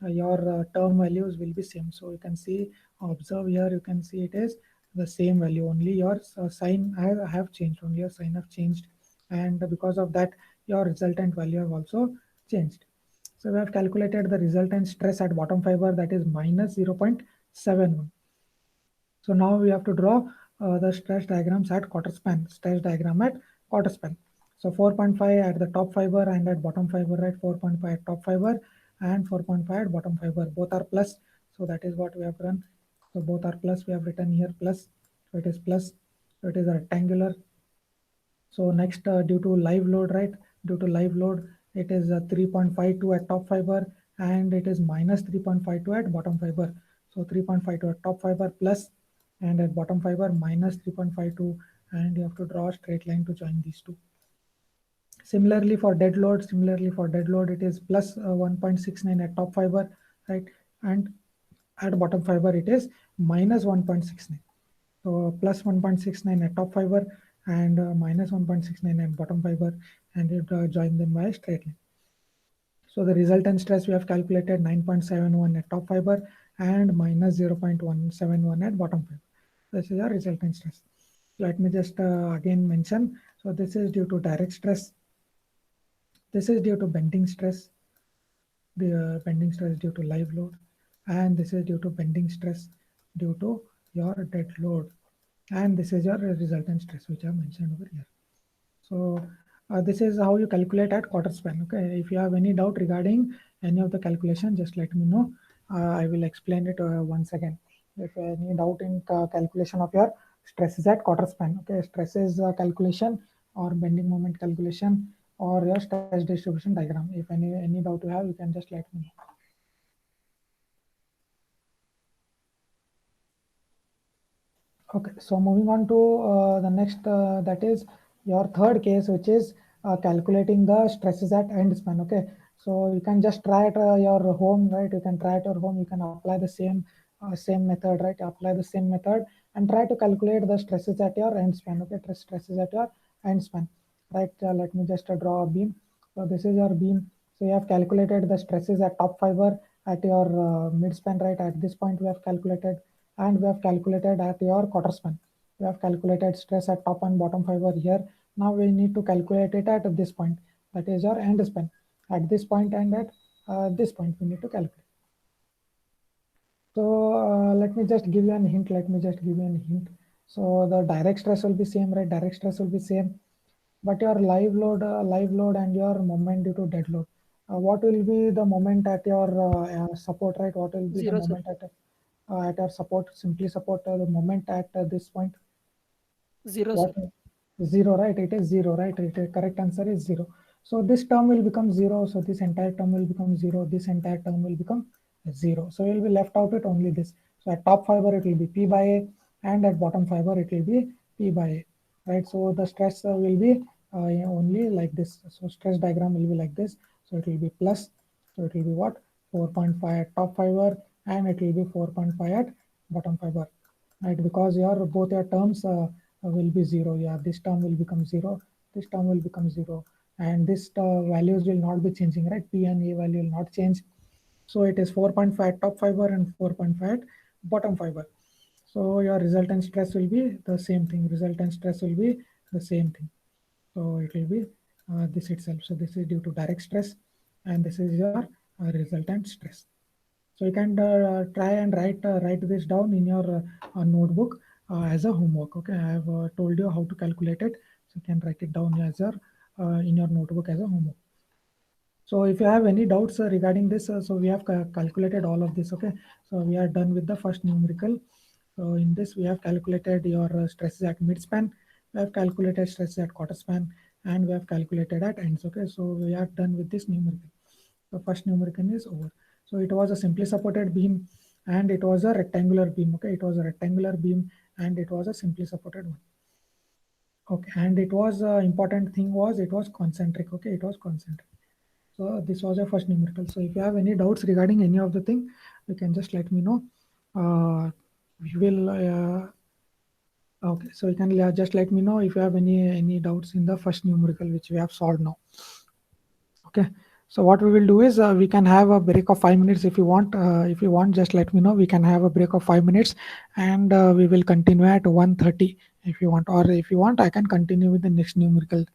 your term values will be same. So you can see, observe here, you can see it is the same value. Only your sign have changed. Only your sign have changed, and because of that, your resultant value have also changed. So we have calculated the resultant stress at bottom fiber, that is minus 0.71. So now we have to draw the stress diagrams at quarter span, stress diagram at quarter span. So 4.5 at the top fiber and at bottom fiber, right? 4.5 at top fiber and 4.5 at bottom fiber. Both are plus. So that is what we have done. So both are plus. We have written here plus. So it is plus. So it is a rectangular. So next, due to live load, right? Due to live load, it is 3.52 at top fiber and it is minus 3.52 at bottom fiber. So 3.52 at top fiber plus, and at bottom fiber minus 3.52, and you have to draw a straight line to join these two. Similarly for dead load, it is plus 1.69 at top fiber, right? And at bottom fiber it is minus 1.69. So plus 1.69 at top fiber and minus 1.69 at bottom fiber, and you join them by a straight line. So the resultant stress we have calculated 9.71 at top fiber and minus 0.171 at bottom fiber. This is our resultant stress. Let me just again mention. So this is due to direct stress. This is due to bending stress. The bending stress due to live load, and this is due to bending stress due to your dead load, and this is your resultant stress which I have mentioned over here. So this is how you calculate at quarter span. Okay, if you have any doubt regarding any of the calculation, just let me know. I will explain it once again. If any doubt in calculation of your stresses at quarter span, okay, stresses calculation or bending moment calculation or your stress distribution diagram. If any doubt you have, you can just let me know. Okay, so moving on to the next, that is your third case, which is calculating the stresses at end span. Okay, so you can just try at your home, right? You can try at your home. You can apply the same method, right? Apply the same method and try to calculate the stresses at your end span. Okay, stresses at your end span, right? Let me just draw a beam. So this is your beam. So you have calculated the stresses at top fiber at your mid span, right? At this point we have calculated, and we have calculated at your quarter span. We have calculated stress at top and bottom fiber here. Now we need to calculate it at this point, that is your end span. At this point and at this point we need to calculate. So let me just give you an hint. So the direct stress will be same, right? Direct stress will be same, but your live load and your moment due to dead load. What will be the moment at your support, right? What will be Zero, the sir. moment at our support? Simply support the moment at this point. Zero, What? sir. Zero, right? It is zero, right? Correct answer is zero. So this term will become zero. So this entire term will become zero. This entire term will become zero. So you'll be left out with only this. So at top fiber it will be P by A, and at bottom fiber it will be P by A, right? So the stress will be only like this. So stress diagram will be like this. So it will be plus. So it will be what? 4.5 at top fiber, and it will be 4.5 at bottom fiber, right? Because both your terms will be zero. Yeah, this term will become zero. This term will become zero, and this values will not be changing, right? P and A value will not change. So it is 4.5 at top fiber and 4.5 at bottom fiber. So your resultant stress will be the same thing. Resultant stress will be the same thing. So it will be this itself. So this is due to direct stress, and this is your resultant stress. So you can try and write this down in your notebook as a homework. Okay, I have told you how to calculate it, so you can write it down as your in your notebook as a homework. So if you have any doubts regarding this, so we have calculated all of this. Okay, so we are done with the first numerical. So in this we have calculated your stresses at mid span, we have calculated stresses at quarter span, and we have calculated at ends. Okay, so we are done with this numerical. The first numerical is over. So it was a simply supported beam, and it was a rectangular beam. Okay, it was a rectangular beam, and it was a simply supported one. Okay, and it was important thing was it was concentric. Okay, it was concentric. So this was your first numerical. So if you have any doubts regarding any of the thing, you can just let me know. We will. Okay, so you can just let me know if you have any doubts in the first numerical which we have solved now. Okay, so what we will do is we can have a break of 5 minutes if you want. If you want, just let me know. We can have a break of 5 minutes, and we will continue at 1:30 if you want, or if you want, I can continue with the next numerical.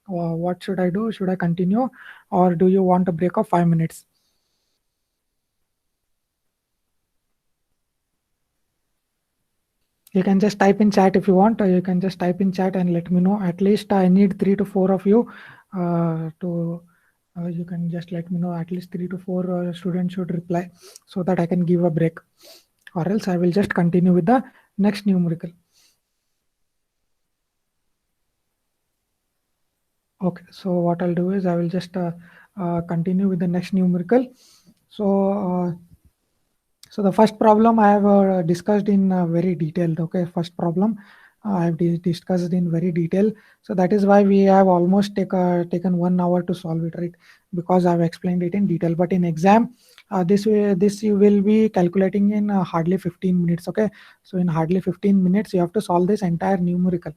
What should I do? Should I continue, or do you want a break of 5 minutes? You can just type in chat if you want, or you can just type in chat and let me know. At least I need 3 to 4 of you you can just let me know. At least 3 to 4 students should reply so that I can give a break, or else I will just continue with the next numerical. Okay, so what I'll do is I will just continue with the next numerical. So so the first problem I have discussed in very detailed. Okay, first problem I have discussed in very detail. So that is why we have almost taken 1 hour to solve it, right? Because I have explained it in detail. But in exam, this you will be calculating in hardly 15 minutes. Okay, so in hardly 15 minutes you have to solve this entire numerical.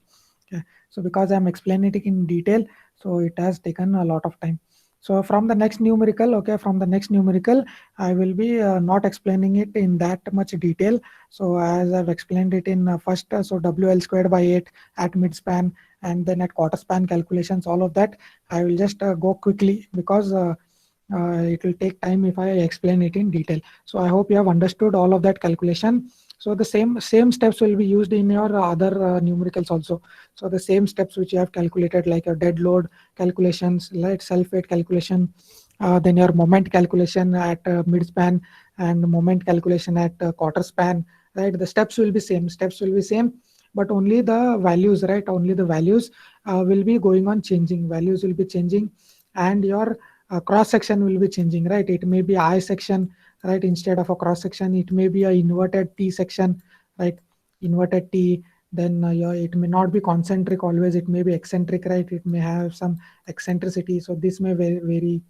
Okay, so because I'm explaining it in detail, so it has taken a lot of time. So from the next numerical, okay, from the next numerical, I will be not explaining it in that much detail. So as I've explained it in first, so WL squared by 8 at midspan, and then at quarter span calculations, all of that, I will just go quickly because it will take time if I explain it in detail. So I hope you have understood all of that calculation. So the same steps will be used in your other numericals also. So the same steps which you have calculated, like your dead load calculations, like self-weight calculation, then your moment calculation at midspan and moment calculation at quarter span, right? The steps will be same, but only the values, right? Only the values will be going on changing. Values will be changing, and your cross section will be changing, right? It may be I section, right? Instead of a cross section, it may be a inverted T section, right? Inverted T. Then it may not be concentric always, it may be eccentric, right? It may have some eccentricity, so this may vary,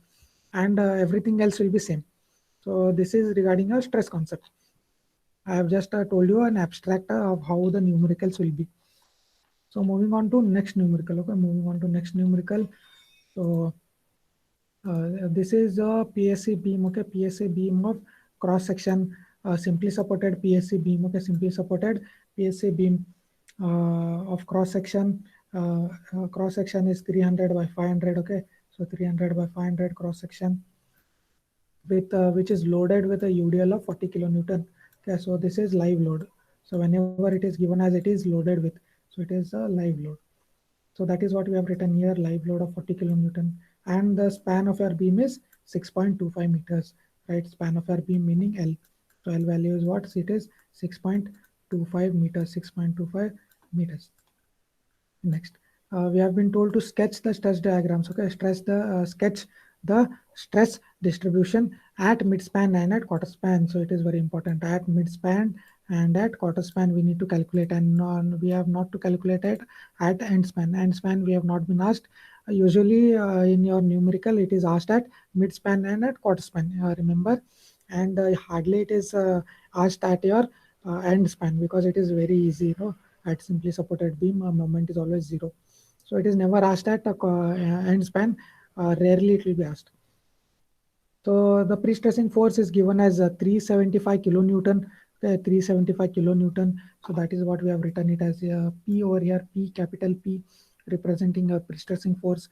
and everything else will be same. So this is regarding a stress concept. I have just told you an abstract of how the numericals will be. So moving on to next numerical. Okay, moving on to next numerical. So this is a PSC beam. Okay, PSC beam of cross section, simply supported PSC beam. Okay, simply supported PSC beam of cross section. Cross section is 300 by 500. Okay, so 300 by 500 cross section with which is loaded with a UDL of 40 kilonewton. Okay, so this is live load. So whenever it is given as it is loaded with, so it is a live load. So that is what we have written here, live load of 40 kilonewton, and the span of your beam is 6.25 meters, right? Span of your beam meaning L. So L value is what? It is 6.25 meters, 6.25 meters. Next, we have been told to sketch the stress diagrams. Okay, sketch the stress distribution at midspan and at quarter span. So it is very important. At midspan and at quarter span we need to calculate, and we have not to calculate it at end span. End span we have not been asked. Usually in your numerical it is asked at midspan and at quarter span. Remember, and hardly it is asked at your end span, because it is very easy. At simply supported beam, moment is always 0. So it is never asked at end span. Rarely it will be asked. So the pre-stressing force is given as 375 kilonewton. 375 kilonewton. So that is what we have written it as P over here. P, capital P, representing a pre-stressing force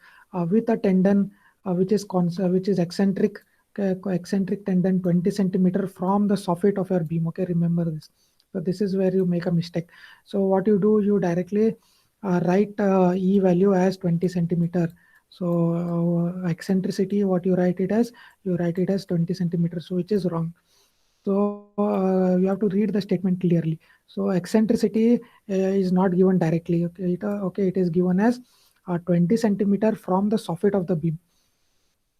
with a tendon which is eccentric. Eccentric tendon 20 centimeter from the soffit of your beam. Okay, remember this. So this is where you make a mistake. So what you do, you directly write E value as 20 centimeter. So eccentricity, what you write it as? You write it as 20 centimeters, so which is wrong. So you have to read the statement clearly. So eccentricity is not given directly. Okay, it is given as 20 centimeter from the soffit of the beam.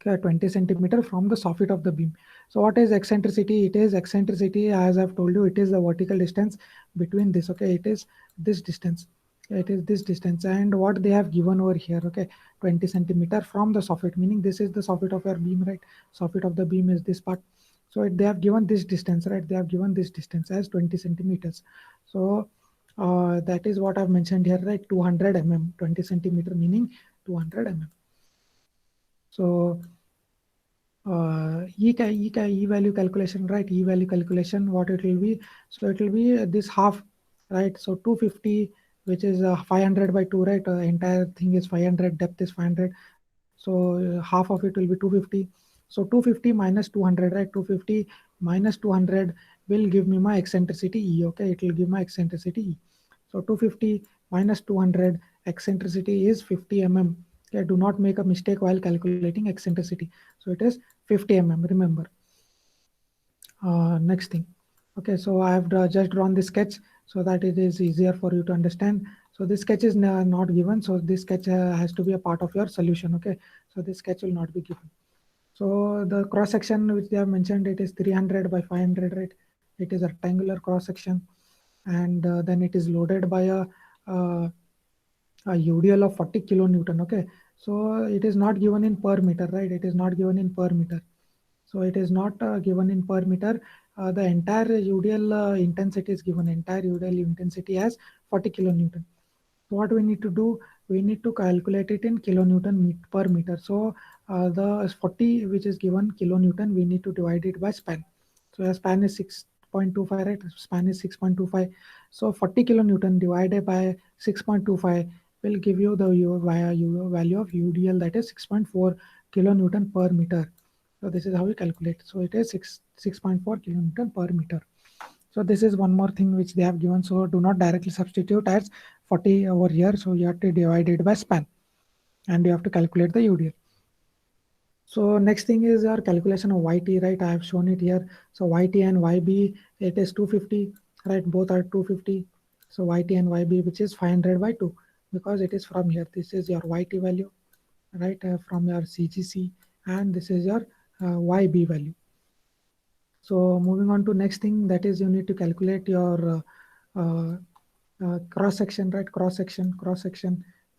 20 centimeter from the soffit of the beam. So what is eccentricity? It is eccentricity, as I've told you, it is the vertical distance between this. Okay, it is this distance. It is this distance, and what they have given over here, okay, 20 centimeter from the soffit, meaning this is the soffit of your beam, right? Soffit of the beam is this part. So they have given this distance, right? They have given this distance as 20 centimeters. So that is what I've mentioned here, right? 200 mm, 20 centimeter meaning 200 mm. So E value calculation, right? E value calculation, what it will be? So it will be this half, right? So 250, which is 500 by 2, right? Entire thing is 500, depth is 500. So half of it will be 250. So 250 minus 200, right? 250 minus 200 will give me my eccentricity E. Okay, it will give my eccentricity E. So 250 minus 200, eccentricity is 50 mm. Okay, do not make a mistake while calculating eccentricity. So it is 50 mm, remember. Next thing. Okay, so I have just drawn the sketch so that it is easier for you to understand. So this sketch is not given, so this sketch has to be a part of your solution. Okay, so this sketch will not be given. So the cross section which they have mentioned, it is 300 by 500, right? It is a rectangular cross section, and then it is loaded by a UDL of 40 kilonewton. Okay, so it is not given in per meter, right? It is not given in per meter. So it is not given in per meter. The entire UDL intensity is given, entire UDL intensity as 40 kilonewton. So what we need to do, we need to calculate it in kilonewton per meter. So the 40 which is given kilonewton, we need to divide it by span. So a span is 6.25, right? Span is 6.25. So 40 kilonewton divided by 6.25 will give you the value of UDL, that is 6.4 kilonewton per meter. So this is how we calculate. So it is 6.4 kilonewton per meter. So this is one more thing which they have given. So do not directly substitute as 40 over here. So you have to divide it by span, and you have to calculate the UDL. So next thing is our calculation of YT, right? I have shown it here. So YT and YB, it is 250, right? Both are 250. So YT and YB, which is 500 by 2, because it is from here. This is your YT value, right? From your CGC, and this is your YB value. So moving on to next thing, that is you need to calculate your cross section, right? Cross section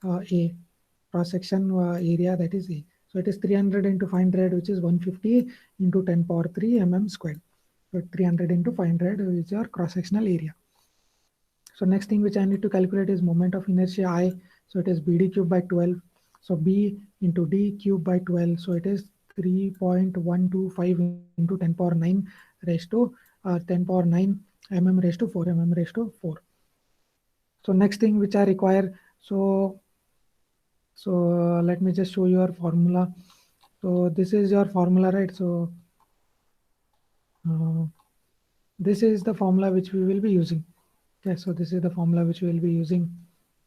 A, cross section area, that is A. So it is 300 into 500, which is 150 into 10 power 3 mm squared. So 300 into 500 is your cross sectional area. So next thing which I need to calculate is moment of inertia I. So it is BD cube by 12. So B into D cube by 12. So it is 3.125 into 10 power 9 raised to 10 power 9 mm raised to 4 mm raised to 4. So next thing which I require, so let me just show you our formula. So this is your formula, right? So this is the formula which we will be using. Okay, so this is the formula which we will be using.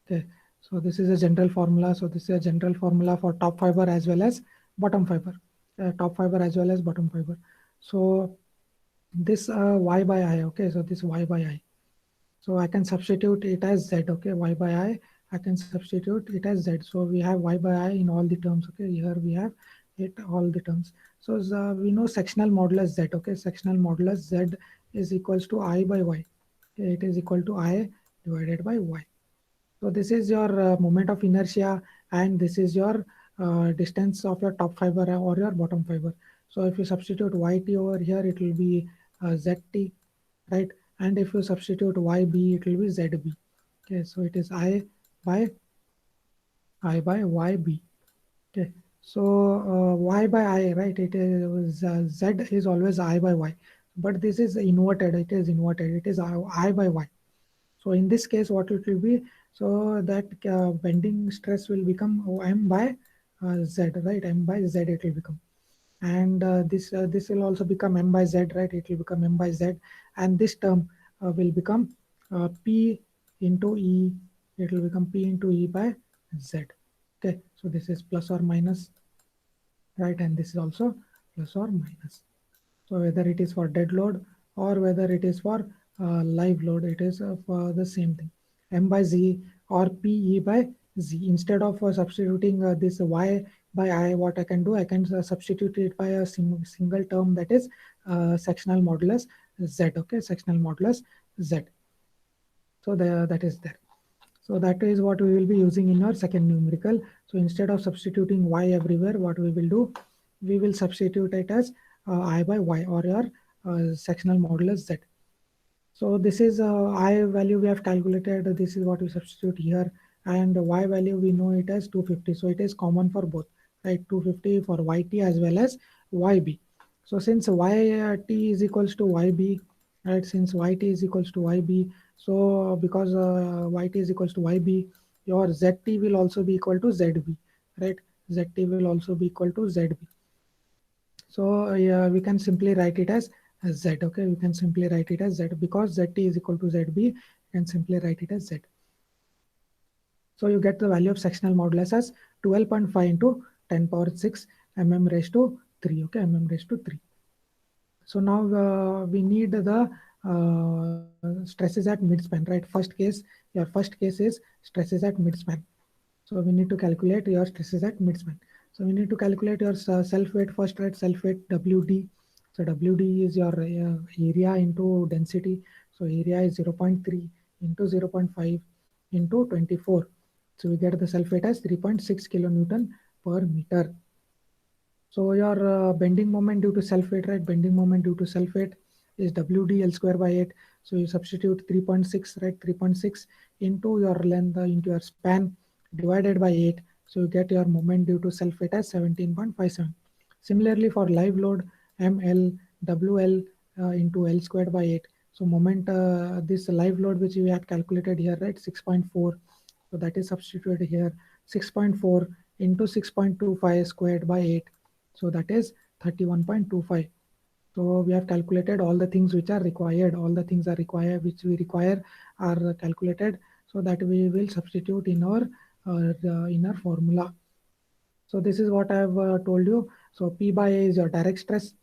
Okay, so this is a general formula. So this is a general formula for top fiber as well as bottom fiber, top fiber as well as bottom fiber. So this y by I, okay, so this y by I. So I can substitute it as z, okay, y by I can substitute it as z. So we have y by I in all the terms, okay, here we have it all the terms. So we know sectional modulus z, okay, sectional modulus z is equals to I by y. Okay, it is equal to I divided by y. So this is your moment of inertia, and this is your distance of your top fiber or your bottom fiber. So if you substitute yt over here, it will be zt, right? And if you substitute yb, it will be zb. Okay, so it is I by yb. Okay, so y by I, right? It is z is always I by y, but this is inverted. It is inverted. It is I by y. So in this case, what it will be? So that bending stress will become m by z, right? M by z it will become, and this will also become m by z, right? It will become m by z, and this term will become p into e. It will become p into e by z. Okay, so this is plus or minus, right? And this is also plus or minus. So whether it is for dead load or whether it is for live load, it is for the same thing. M by Z or PE by Z. Instead of substituting this Y by I, what I can do, I can substitute it by a single term, that is sectional modulus Z. Okay, sectional modulus Z. So that is there. So that is what we will be using in our second numerical. So instead of substituting y everywhere, what we will do, we will substitute it as I by y, or your sectional modulus z. So this is I value we have calculated. This is what we substitute here, and y value we know it as 250. So it is common for both, right? 250 for yt as well as yb. So since yt is equals to yb, right? Since yt is equals to yb, so because yt is equals to yb, your zt will also be equal to zb, right? Zt will also be equal to zb. So we can simply write it as as Z. Okay, we can simply write it as Z because ZT is equal to ZB. You can simply write it as Z. So you get the value of sectional modulus as 12.5 into 10 power 6 mm raised to 3. Okay, mm raised to 3. So now we need the stresses at midspan, right? Your first case is stresses at midspan. So we need to calculate your stresses at midspan. So we need to calculate your self weight first, right? Self weight WD. So WD is your area into density. So area is 0.3 into 0.5 into 24. So we get the self weight as 3.6 kilonewton per meter. So your bending moment due to self weight, right? Bending moment due to self weight is WD L square by 8. So you substitute 3.6, right? 3.6 into your length, into your span divided by 8. So you get your moment due to self weight as 17.57. Similarly, for live load, ML, WL into L squared by 8. So moment, this live load which we had calculated here, right? 6.4. So that is substituted here. 6.4 into 6.25 squared by 8. So that is 31.25. So we have calculated all the things which are required. All the things are required which we require are calculated, so that we will substitute in our formula. So this is what I have told you. So P by A is your direct stress,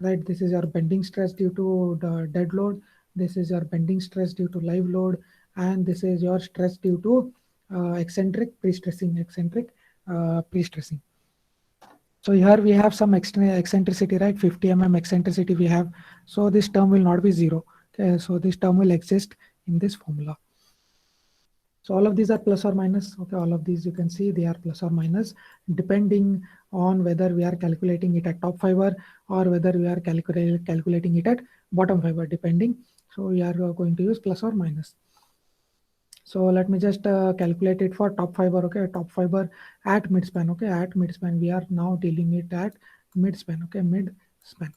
right? This is your bending stress due to the dead load. This is your bending stress due to live load, and this is your stress due to eccentric pre-stressing. So here we have some eccentricity, right? 50 mm eccentricity we have. So this term will not be 0. Okay, so this term will exist in this formula. So all of these are plus or minus. Okay, all of these you can see they are plus or minus depending on whether we are calculating it at top fiber or whether we are calculating it at bottom fiber, depending. So we are going to use plus or minus. So let me just calculate it for top fiber. Okay, top fiber at midspan. Okay, at midspan we are now dealing it at midspan. Okay, midspan.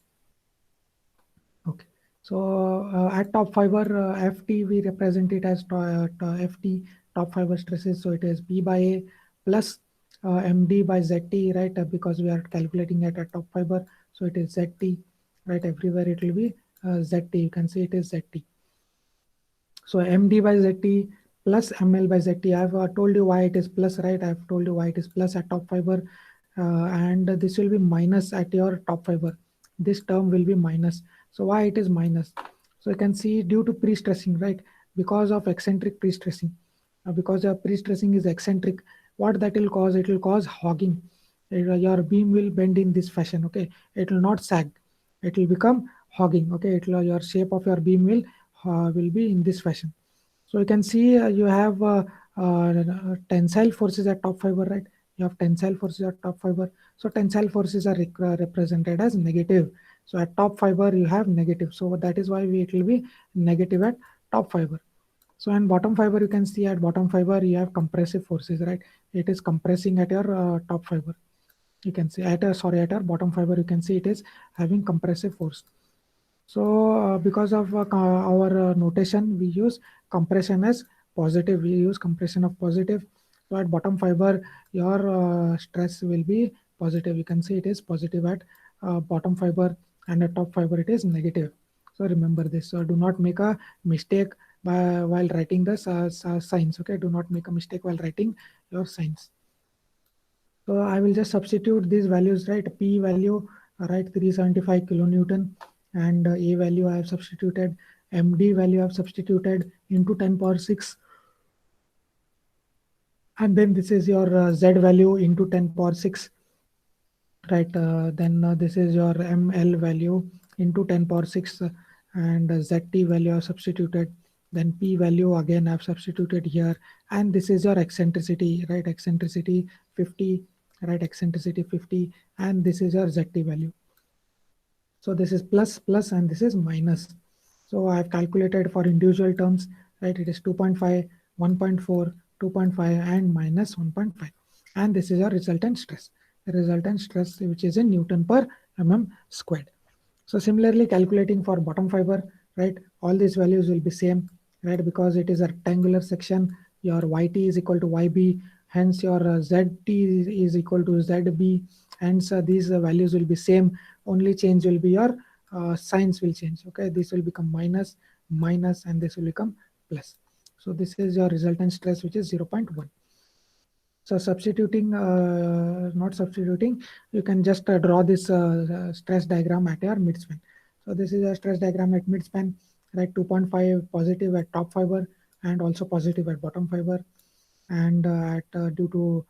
Okay, so at top fiber FT we represent it as FT, top fiber stresses. So it is P by A plus MD by ZT, right? Because we are calculating it at top fiber, so it is ZT, right? Everywhere it will be ZT. You can see it is ZT. So MD by ZT plus ML by ZT. I have told you why it is plus, right? I have told you why it is plus at top fiber, and this will be minus at your top fiber. This term will be minus. So why it is minus? So you can see due to pre-stressing, right? Because of eccentric pre-stressing. Because your pre-stressing is eccentric, what that will cause? It will cause hogging. Your beam will bend in this fashion. Okay, it will not sag. It will become hogging. Okay, your shape of your beam will be in this fashion. So you can see you have tensile forces at top fiber, right? You have tensile forces at top fiber. So tensile forces are represented as negative. So at top fiber you have negative. So that is why it will be negative at top fiber. So in bottom fiber, you can see at bottom fiber you have compressive forces, right? It is compressing at your top fiber. You can see at our bottom fiber, you can see it is having compressive force. So because of our notation, we use compression as positive. We use compression of positive. So at bottom fiber, your stress will be positive. You can see it is positive at bottom fiber, and at top fiber it is negative. So remember this. So do not make a mistake while writing the signs. Okay, do not make a mistake while writing your signs. So I will just substitute these values, right? P value, right, 375 kilonewton, and A value I have substituted, MD value I have substituted into 10 power 6. And then this is your Z value into 10 power 6, right? Then this is your ML value into 10 power 6, and ZT value I have substituted. Then P value again I have substituted here, and this is your eccentricity, right? Eccentricity 50, right? Eccentricity 50, and this is your ZT value. So this is plus, and this is minus. So I have calculated for individual terms, right? It is 2.5, 1.4, 2.5, and minus 1.5. And this is your resultant stress. The resultant stress, which is in Newton per mm squared. So similarly, calculating for bottom fiber, right? All these values will be same, right? Because it is a rectangular section, your YT is equal to YB, hence your ZT is equal to ZB. Hence these values will be same. Only change will be your signs will change. Okay, this will become minus, minus, and this will become plus. So this is your resultant stress, which is 0.1. So substituting, not substituting, you can just draw this stress diagram at your midspan. So this is a stress diagram at midspan, right? 2.5 positive at top fiber and also positive at bottom fiber, and due to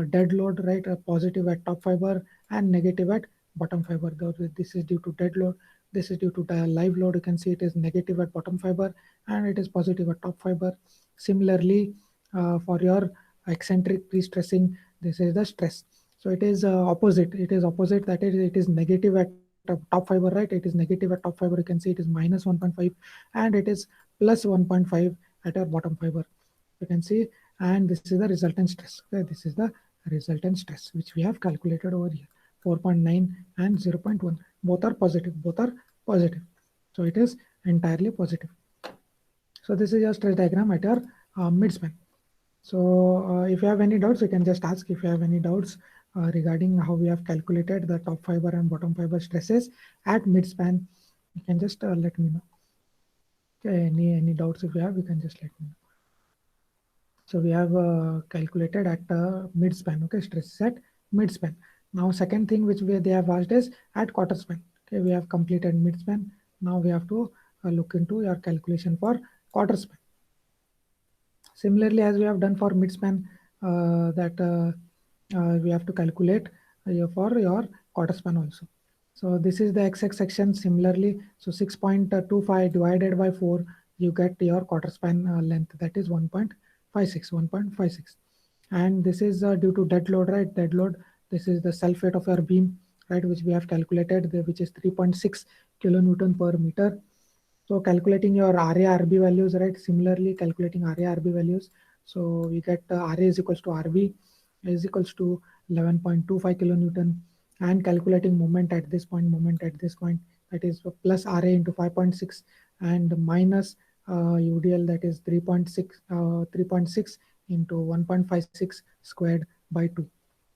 dead load, right? Positive at top fiber and negative at bottom fiber. This is due to dead load. This is due to the live load. You can see it is negative at bottom fiber and it is positive at top fiber. Similarly, for your eccentric pre-stressing, this is the stress. So it is opposite. It is opposite, that it is negative at top fiber, right? It is negative at top fiber. You can see it is minus 1.5 and it is plus 1.5 at our bottom fiber. You can see, and this is the resultant stress. Okay, this is the resultant stress which we have calculated over here. 4.9 and 0.1. Both are positive. Both are positive. So it is entirely positive. So this is your stress diagram at your midspan. So if you have any doubts, you can just ask. If you have any doubts regarding how we have calculated the top fiber and bottom fiber stresses at midspan, you can just let me know. Okay, any doubts if you have, you can just let me know. So we have calculated at midspan. Okay, stresses at midspan. Now second thing which they have asked is at quarter span. Okay, we have completed midspan. Now we have to look into your calculation for quarter span. Similarly, as we have done for midspan, we have to calculate for your quarter span also. So this is the x-axis section. Similarly, so 6.25 divided by 4, you get your quarter span length, that is 1.56. And this is due to dead load, right? Dead load. This is the self-weight of your beam, right? Which we have calculated, which is 3.6 kilonewton per meter. So calculating your RA-RB values, right? Similarly, calculating RA-RB values. So we get RA is equals to RB is equals to 11.25 kilonewton, and calculating moment at this point, that is plus RA into 5.6 and minus UDL, that is 3.6 into 1.56 squared by 2.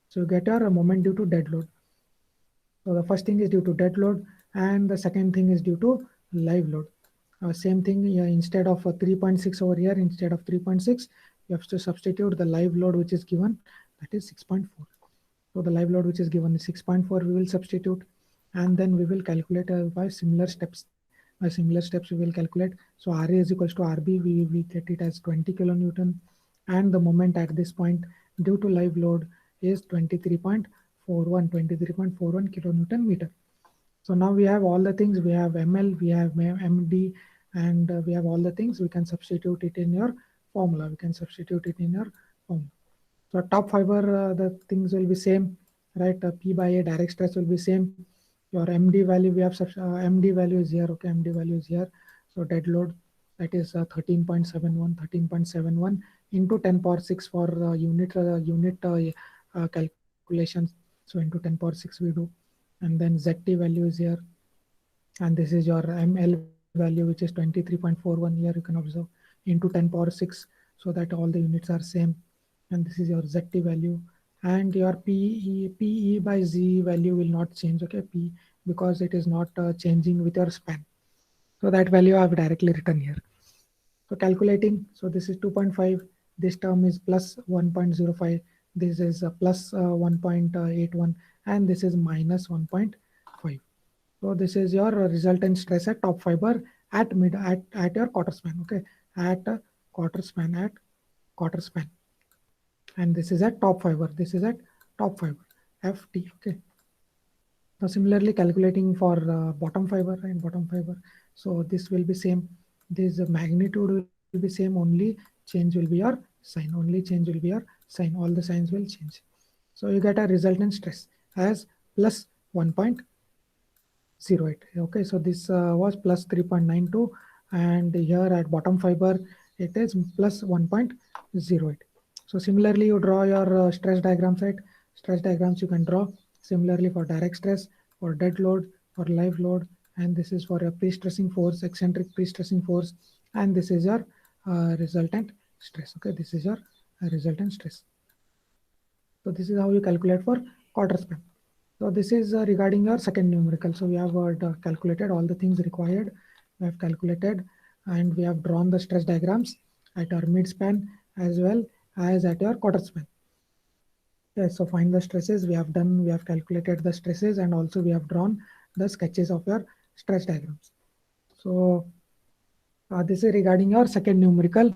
So you get your moment due to dead load. So the first thing is due to dead load and the second thing is due to live load. Same thing, instead of 3.6 over here, instead of 3.6, you have to substitute the live load which is given, that is 6.4. So the live load which is given is 6.4, we will substitute, and then we will calculate by similar steps. By similar steps we will calculate. So RA is equals to RB, we get it as 20 kilonewton, and the moment at this point due to live load is 23.41 kilonewton meter. So now we have all the things. We have ML, we have MD, and we have all the things. We can substitute it in your formula. So top fiber, the things will be same, right? P by A direct stress will be same. Your MD value, we have MD value is here. Okay, MD value is here. So dead load, that is 13.71 into 10 power 6 for unit calculations. So into 10 power 6 we do. And then ZT value is here, and this is your ML value, which is 23.41 here, you can observe, into 10 power 6, so that all the units are same. And this is your ZT value, and your PE by Z value will not change, okay, P, because it is not changing with your span. So that value I have directly written here. So calculating, so this is 2.5, this term is plus 1.05, this is plus 1.81, and this is minus 1.5. So this is your resultant stress at top fiber at your quarter span. Okay, at quarter span, and this is at top fiber. FT. Okay. Now similarly calculating for bottom fiber and bottom fiber. So this will be same. This magnitude will be same. Only change will be your sign. All the signs will change. So you get a resultant stress as plus 1.08. Okay, so this was plus 3.92, and here at bottom fiber it is plus 1.08. So similarly, you draw your stress diagrams, right? Stress diagrams you can draw similarly for direct stress, for dead load, for live load, and this is for a pre-stressing force, eccentric pre-stressing force, and this is your resultant stress. Okay, this is your resultant stress. So this is how you calculate for quarter span. So this is regarding your second numerical. So we have calculated all the things required. We have calculated and we have drawn the stress diagrams at our mid span as well as at your quarter span. Okay, so find the stresses. We have calculated the stresses, and also we have drawn the sketches of your stress diagrams. So this is regarding your second numerical,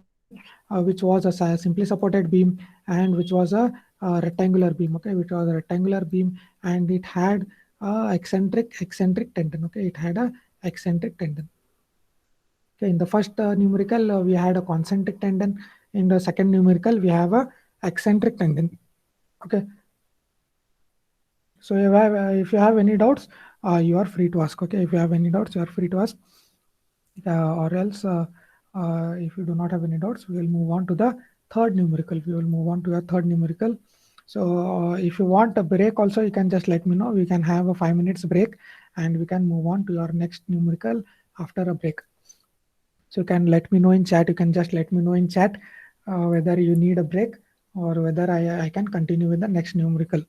which was a simply supported beam and which was a rectangular beam. Okay, which was a rectangular beam and it had a eccentric tendon. Okay, it had a eccentric tendon. Okay, in the first numerical we had a concentric tendon. In the second numerical we have a eccentric tendon. Okay, so if you have any doubts, you are free to ask. Okay, if you have any doubts, you are free to ask. Or else, if you do not have any doubts, we will move on to the third numerical. We will move on to a third numerical. So if you want a break also, you can just let me know. We can have a 5 minutes break and we can move on to your next numerical after a break. So you can let me know in chat. You can just let me know in chat whether you need a break or whether I can continue with the next numerical.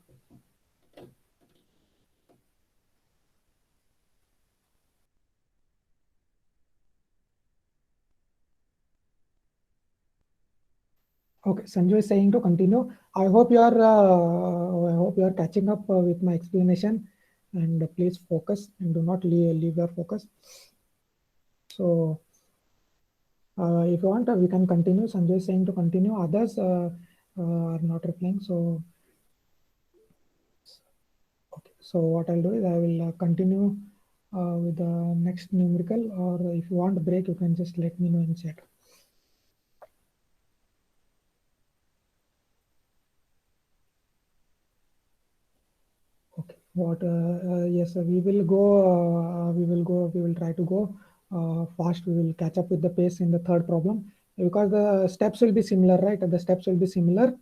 Okay, Sanjay is saying to continue. I hope you are catching up with my explanation, and please focus and do not leave your focus. So if you want, we can continue. Sanjay is saying to continue. Others are not replying. So okay. So what I'll do is I will continue with the next numerical, or if you want a break, you can just let me know in chat. Okay. Yes, we will try to go fast. We will catch up with the pace in the third problem because the steps will be similar, right? The steps will be similar,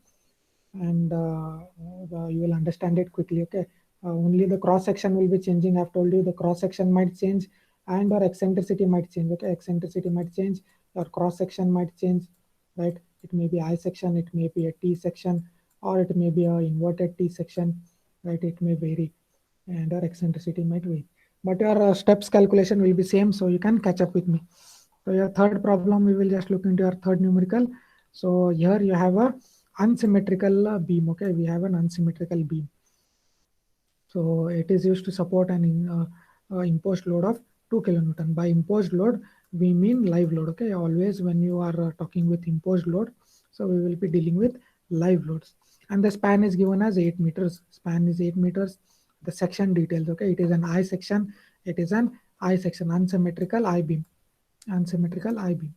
and you will understand it quickly. Okay. Only the cross section will be changing. I've told you the cross section might change and or eccentricity might change. Okay, eccentricity might change, or cross section might change, right? It may be I section, it may be a T section, or it may be a inverted T section, right? It may vary, and our eccentricity might vary. But your steps calculation will be same, so you can catch up with me. So your third problem, we will just look into your third numerical. So here you have a unsymmetrical beam. Okay, we have an unsymmetrical beam. So it is used to support an imposed load of 2 kilonewton. By imposed load, we mean live load. Okay, always when you are talking with imposed load, so we will be dealing with live loads. And the span is given as 8 meters. Span is 8 meters. The section details. Okay, it is an I section. It is an I section, unsymmetrical I beam. Unsymmetrical I beam.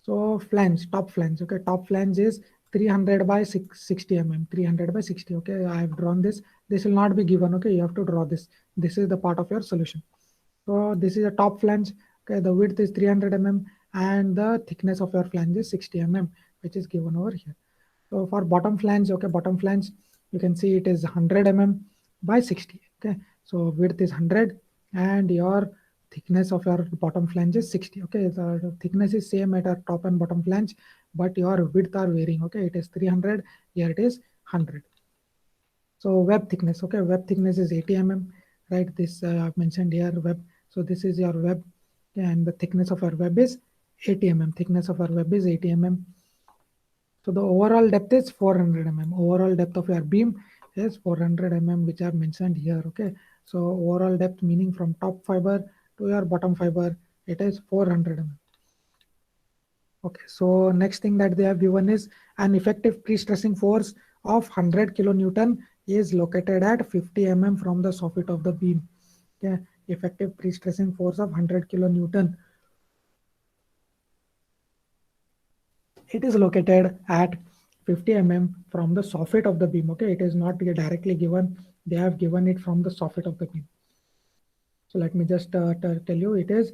So flange, top flange. Okay, top flange is 300 by 60 mm. 300 by 60. Okay, I have drawn this. This will not be given. Okay, you have to draw this. This is the part of your solution. So this is a top flange. Okay, the width is 300 mm and the thickness of your flange is 60 mm, which is given over here. So for bottom flange, okay, bottom flange, you can see it is 100 mm by 60. Okay, so width is 100 and your thickness of your bottom flange is 60. Okay, the thickness is same at our top and bottom flange, but your width are varying. Okay, it is 300, here it is 100. So web thickness, okay, web thickness is 80 mm, right? This I've mentioned here, web. So this is your web, and the thickness of our web is 80 mm. Thickness of our web is 80 mm. So the overall depth is 400 mm. Overall depth of your beam is 400 mm, which I've mentioned here. Okay, so overall depth meaning from top fiber to your bottom fiber, it is 400 mm. Okay, so next thing that they have given is an effective pre-stressing force of 100 kilonewton is located at 50 mm from the soffit of the beam. Okay, effective pre-stressing force of 100 kilonewton. It is located at 50 mm from the soffit of the beam. Okay, it is not directly given. They have given it from the soffit of the beam. So let me just tell you, it is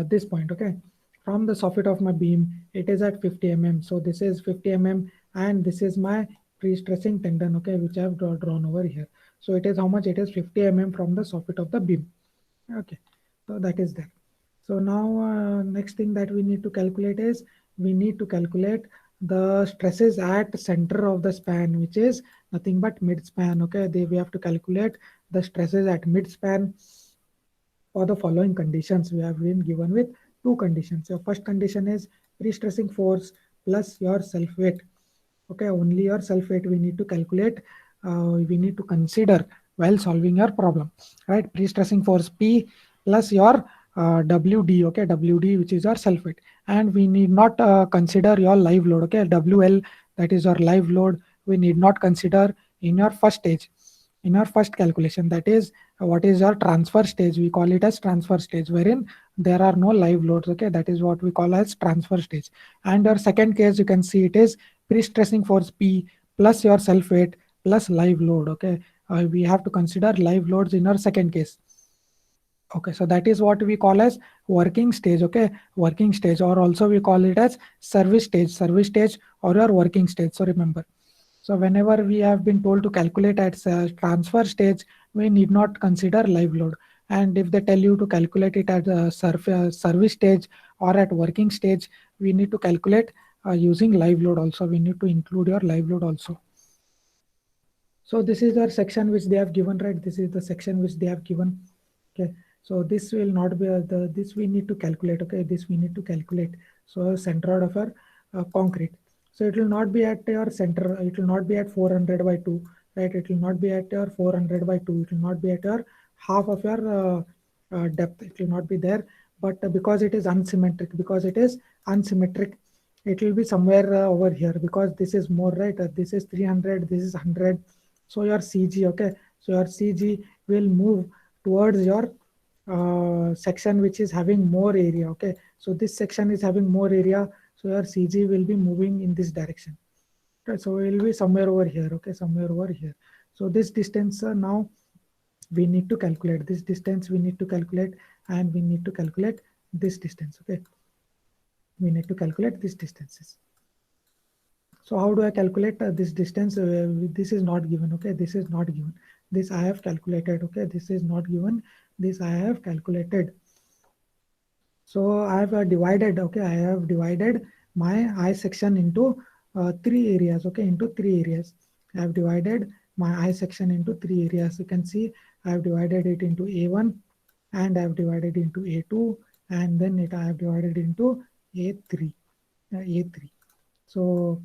this point. Okay, from the soffit of my beam, it is at 50 mm. So this is 50 mm and this is my pre-stressing tendon, okay, which I have drawn over here. So it is how much? It is 50 mm from the soffit of the beam. Okay, so that is there. So now next thing that we need to calculate is we need to calculate the stresses at center of the span, which is nothing but mid span. Okay, we have to calculate the stresses at mid span for the following conditions. We have been given with two conditions. Your first condition is pre-stressing force plus your self weight. Okay, only your self weight we need to calculate. We need to consider while solving your problem, right? Pre-stressing force P plus your WD, okay, WD, which is your self weight, and we need not consider your live load, okay, WL, that is your live load. We need not consider in your first stage, in our first calculation, that is what is your transfer stage. We call it as transfer stage, wherein there are no live loads. Okay, that is what we call as transfer stage. And our second case, you can see it is pre-stressing force P plus your self weight plus live load. Okay, we have to consider live loads in our second case. Okay, so that is what we call as working stage. Okay, working stage, or also we call it as service stage or your working stage. So remember, so whenever we have been told to calculate at transfer stage, we need not consider live load. And if they tell you to calculate it at service stage or at working stage, we need to calculate using live load also. We need to include your live load also. So this is our section which they have given, right? This is the section which they have given. Okay, so this will not be this we need to calculate. Okay, this we need to calculate. So centroid of our concrete. So it will not be at your center. It will not be at 400 by 2, right? It will not be at your 400 by 2. It will not be at your half of your depth. It will not be there. But because it is unsymmetric, it will be somewhere over here, because this is more, right? This is 300. This is 100. So your CG, okay. So your CG will move towards your section which is having more area. Okay, so this section is having more area, so your CG will be moving in this direction. Okay, so it will be somewhere over here. Okay, somewhere over here. So this distance now we need to calculate. This distance we need to calculate, and we need to calculate this distance. Okay, we need to calculate these distances. So how do I calculate this distance? This is not given. Okay, this is not given. This I have calculated. Okay, this is not given. This I have calculated. So I have divided. Okay, I have divided my I section into 3 areas. Okay, into 3 areas. I have divided my I section into 3 areas. You can see I have divided it into A1, and I have divided into A2, and then I have divided into A3. A3. So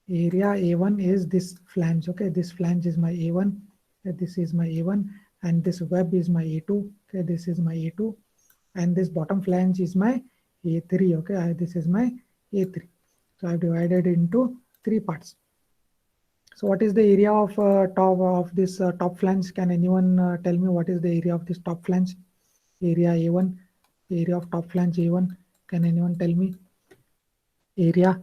area A1 is this flange. Okay, this flange is my A1. Okay, this is my A1, and this web is my A2. Okay, this is my A2, and this bottom flange is my A3. Okay, this is my A3. So I've divided into 3 parts. So what is the area of top of this top flange? Can anyone tell me what is the area of this top flange? Area A1, area of top flange A1. Can anyone tell me? Area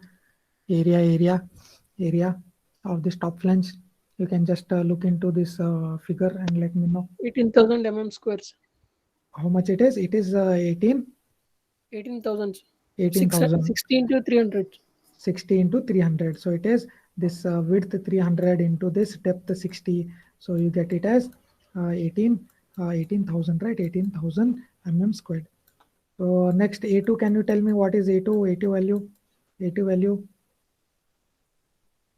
of this top flange. You can just look into this figure and let me know 18,000 mm squares. how much it is. It is 18,000. 16 to 300. 60 into 300. So it is this width 300 into this depth 60. So you get it as 18,000, right? 18,000 mm squared. So next A2, can you tell me what is A2? A2 value. A2 value.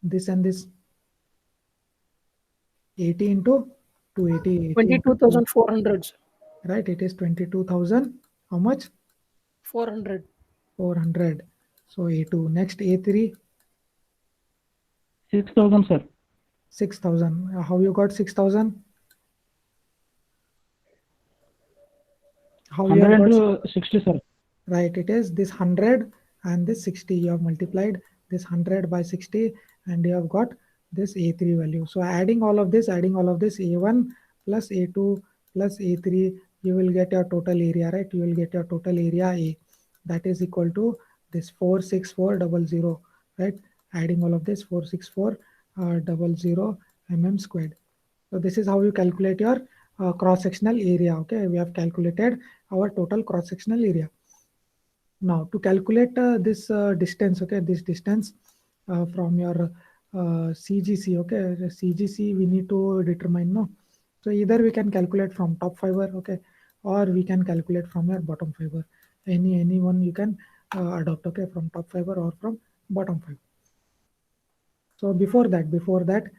This and this. 80 into 280. 22,400. Right, it is 22,000. How much? 400. 400. So A2. Next A3. 6,000, sir. 6,000. How you got 6,000? How you have got 160, sir. right? It is this 100 and this 60. You have multiplied this 100 by 60, and you have got this A3 value. So adding all of this, A1 plus A2 plus A3, you will get your total area, right? You will get your total area A. That is equal to this 46400, right? Adding all of this 46400 mm squared. So this is how you calculate your cross-sectional area. Okay, we have calculated our total cross-sectional area. Now to calculate this distance, okay, this distance from your CGC, okay, CGC we need to determine, no. So either we can calculate from top fiber, okay, or we can calculate from your bottom fiber. Any one you can adopt, okay, from top fiber or from bottom fiber. So before that,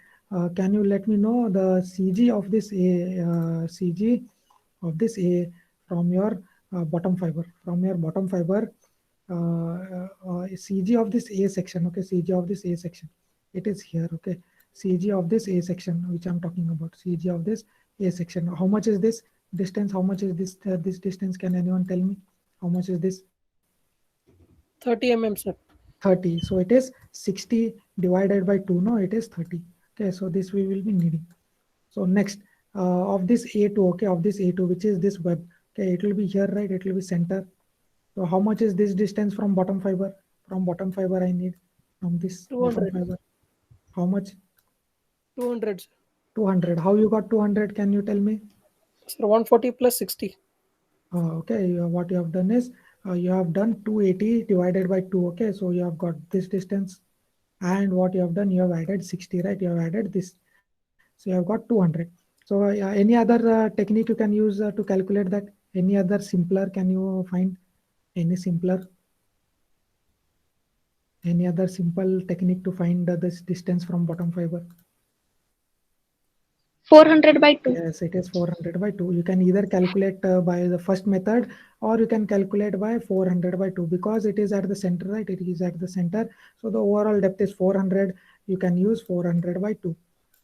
can you let me know the CG of this CG of this A from your bottom fiber? From your bottom fiber, CG of this A section, okay, CG of this A section. It is here, okay. CG of this A section, which I'm talking about, CG of this A section. How much is this distance? How much is this distance? Can anyone tell me? How much is this? 30 mm, sir. 30. So it is 60 divided by 2. No, it is 30. Okay, so this we will be needing. So next, of this A2, okay, of this A2, which is this web. Okay, it will be here, right? It will be center. So how much is this distance from bottom fiber? From bottom fiber I need from this bottom 200. fiber. How much? 200, sir. 200. How you got 200? Can you tell me? Sir, 140 plus 60. Okay, what you have done is you have done 280 divided by 2. Okay, so you have got this distance, and what you have done, you have added 60, right? You have added this, so you have got 200. So any other technique you can use to calculate that? Any other simpler? Can you find any simpler? Any other simple technique to find this distance from bottom fiber? 400 by 2. Yes, it is 400 by 2. You can either calculate by the first method, or you can calculate by 400 by 2, because it is at the center, right? It is at the center. So the overall depth is 400. You can use 400 by 2,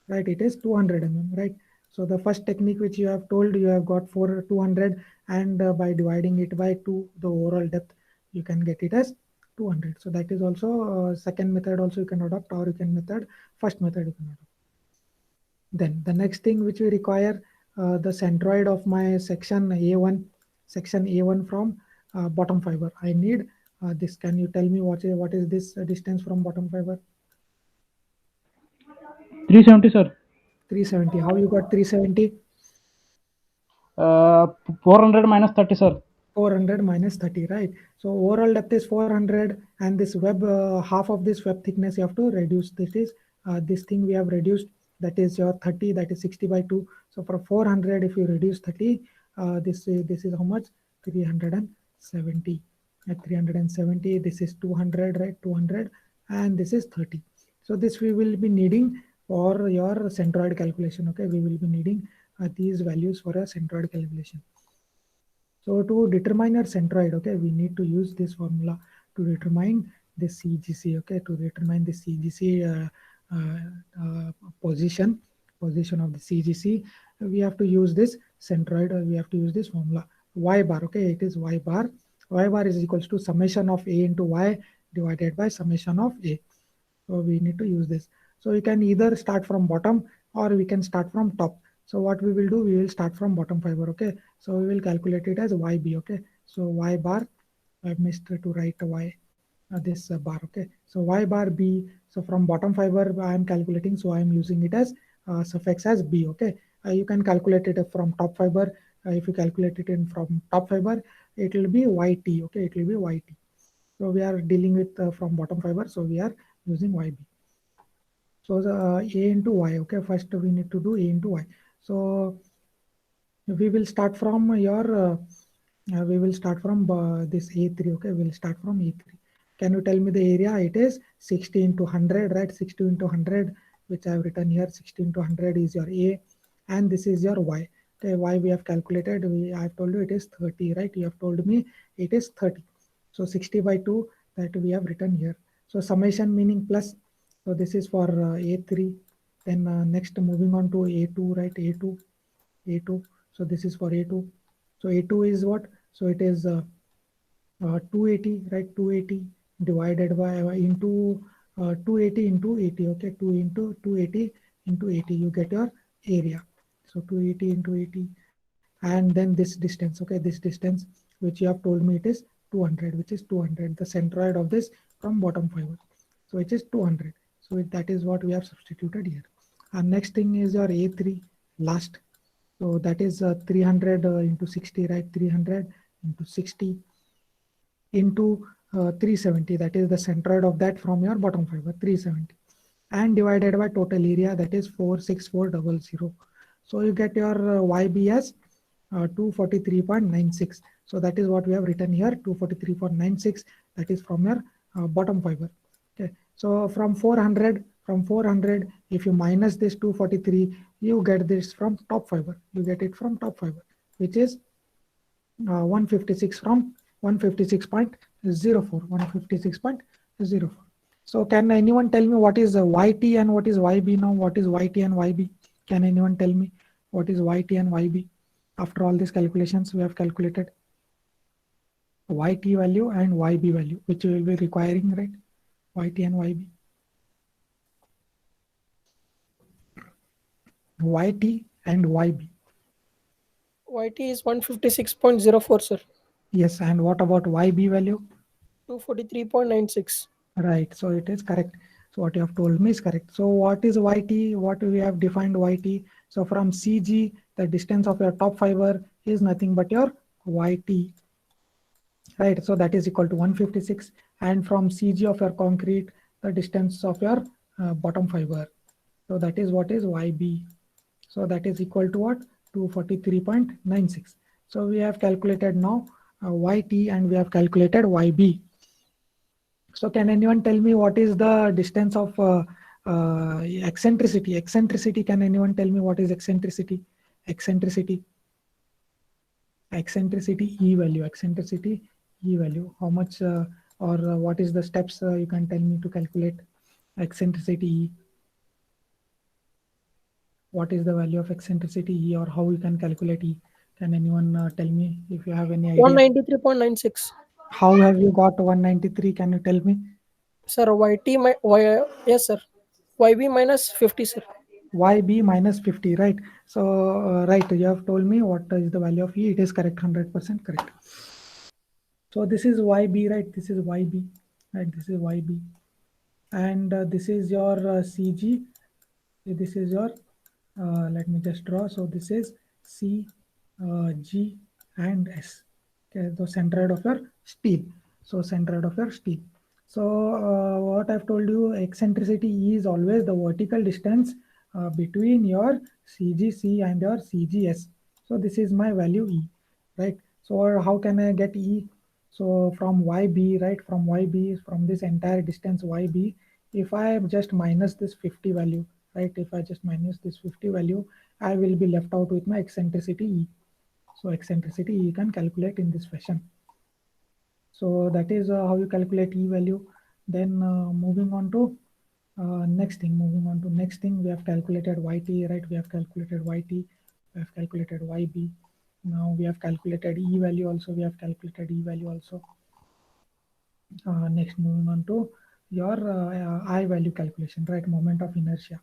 right? It is 200 mm, right? So the first technique which you have told, you have got 200, and by dividing it by 2, the overall depth, you can get it as 200. So that is also second method also you can adopt, or you can first method you can adopt. Then the next thing which we require, the centroid of my section A1 from bottom fiber. I need this. Can you tell me what is this distance from bottom fiber? 370, sir. 370. How you got 370? 400 minus 30, sir. 400 minus 30, right? So overall depth is 400, and this web, half of this web thickness you have to reduce. This is this thing we have reduced. That is your 30. That is 60 by 2. So for 400, if you reduce 30, this is how much? 370. At 370, this is 200, right? 200, and this is 30. So this we will be needing for your centroid calculation. Okay, we will be needing these values for a centroid calculation. So to determine our centroid, okay, we need to use this formula to determine the CGC. Okay, to determine the CGC position of the CGC, we have to use this centroid. We have to use this formula y bar. Okay, it is y bar. Y bar is equals to summation of a into y divided by summation of a. So we need to use this. So we can either start from bottom, or we can start from top. So what we will do, we will start from bottom fiber. Okay, so we will calculate it as YB. Okay, so Y bar, I missed to write Y, this bar. Okay, so Y bar B. So from bottom fiber I am calculating, so I am using it as suffix as B. Okay, you can calculate it from top fiber. If you calculate it in from top fiber, it will be YT. Okay, it will be YT. So we are dealing with from bottom fiber, so we are using YB. So the A into Y. Okay, first we need to do A into Y. So we will start from your this A3. Okay, we'll start from A3. Can you tell me the area? It is 60 into 100, right? 60 into 100, which I have written here. 60 into 100 is your A, and this is your Y. Okay, Y we have calculated. I have told you it is 30, right? You have told me it is 30. So 60 by 2, that we have written here. So summation meaning plus. So this is for A3. Then next moving on to A2, right? A2. So this is for A2. So A2 is what? So it is 280, right? 280 divided by into 280 into 80. Okay, 2 into 280 into 80. You get your area. So 280 into 80, and then this distance. Okay, this distance which you have told me it is 200, which is 200. The centroid of this from bottom fiber. So it is 200. So that is what we have substituted here. And next thing is your A3 last. So that is 300 into 60, right? 300 into 60 into 370. That is the centroid of that from your bottom fiber, 370. And divided by total area, that is 46400. So you get your YB as 243.96. So that is what we have written here, 243.96. That is from your bottom fiber. Okay, So from 400, if you minus this 243, you get this from top fiber. You get it from top fiber, which is 156 from 156.04, 156.04. So can anyone tell me what is YT and what is YB now? What is YT and YB? Can anyone tell me what is YT and YB? After all these calculations, we have calculated YT value and YB value, which we will be requiring, right? YT and YB. YT and YB. YT is 156.04, sir. Yes, and what about YB value? 243.96. Right, so it is correct. So what you have told me is correct. So what is YT? What we have defined YT? So from CG, the distance of your top fiber is nothing but your YT. Right, so that is equal to 156. And from CG of your concrete, the distance of your bottom fiber. So that is what is YB. So that is equal to what? 243.96. So we have calculated now YT and we have calculated YB. So can anyone tell me what is the distance of eccentricity? Eccentricity, can anyone tell me what is eccentricity? Eccentricity E value, eccentricity E value. How much or what is the steps you can tell me to calculate eccentricity E? What is the value of eccentricity E, or how you can calculate E? Can anyone tell me if you have any idea? 193.96. How have you got 193? Can you tell me? Sir, yes, sir. YB minus 50, sir. YB minus 50, right? So, right, you have told me what is the value of E. It is correct, 100% correct. So this is YB, right? This is YB, right? This is YB. And this is your CG. This is your, let me just draw. So this is C, G, and S. Okay, the centroid of your steel. So centroid of your steel. So what I've told you, eccentricity E is always the vertical distance between your CGC and your CGS. So this is my value E, right? So how can I get E? So from YB, right? From YB, from this entire distance YB, if I just minus this 50 value, right? If I just minus this 50 value, I will be left out with my eccentricity E. So eccentricity E can calculate in this fashion. So that is how you calculate E value. Then moving on to next thing, we have calculated YT, right? We have calculated YT, we have calculated YB. Now we have calculated E value also, next, moving on to your I value calculation, right? Moment of inertia.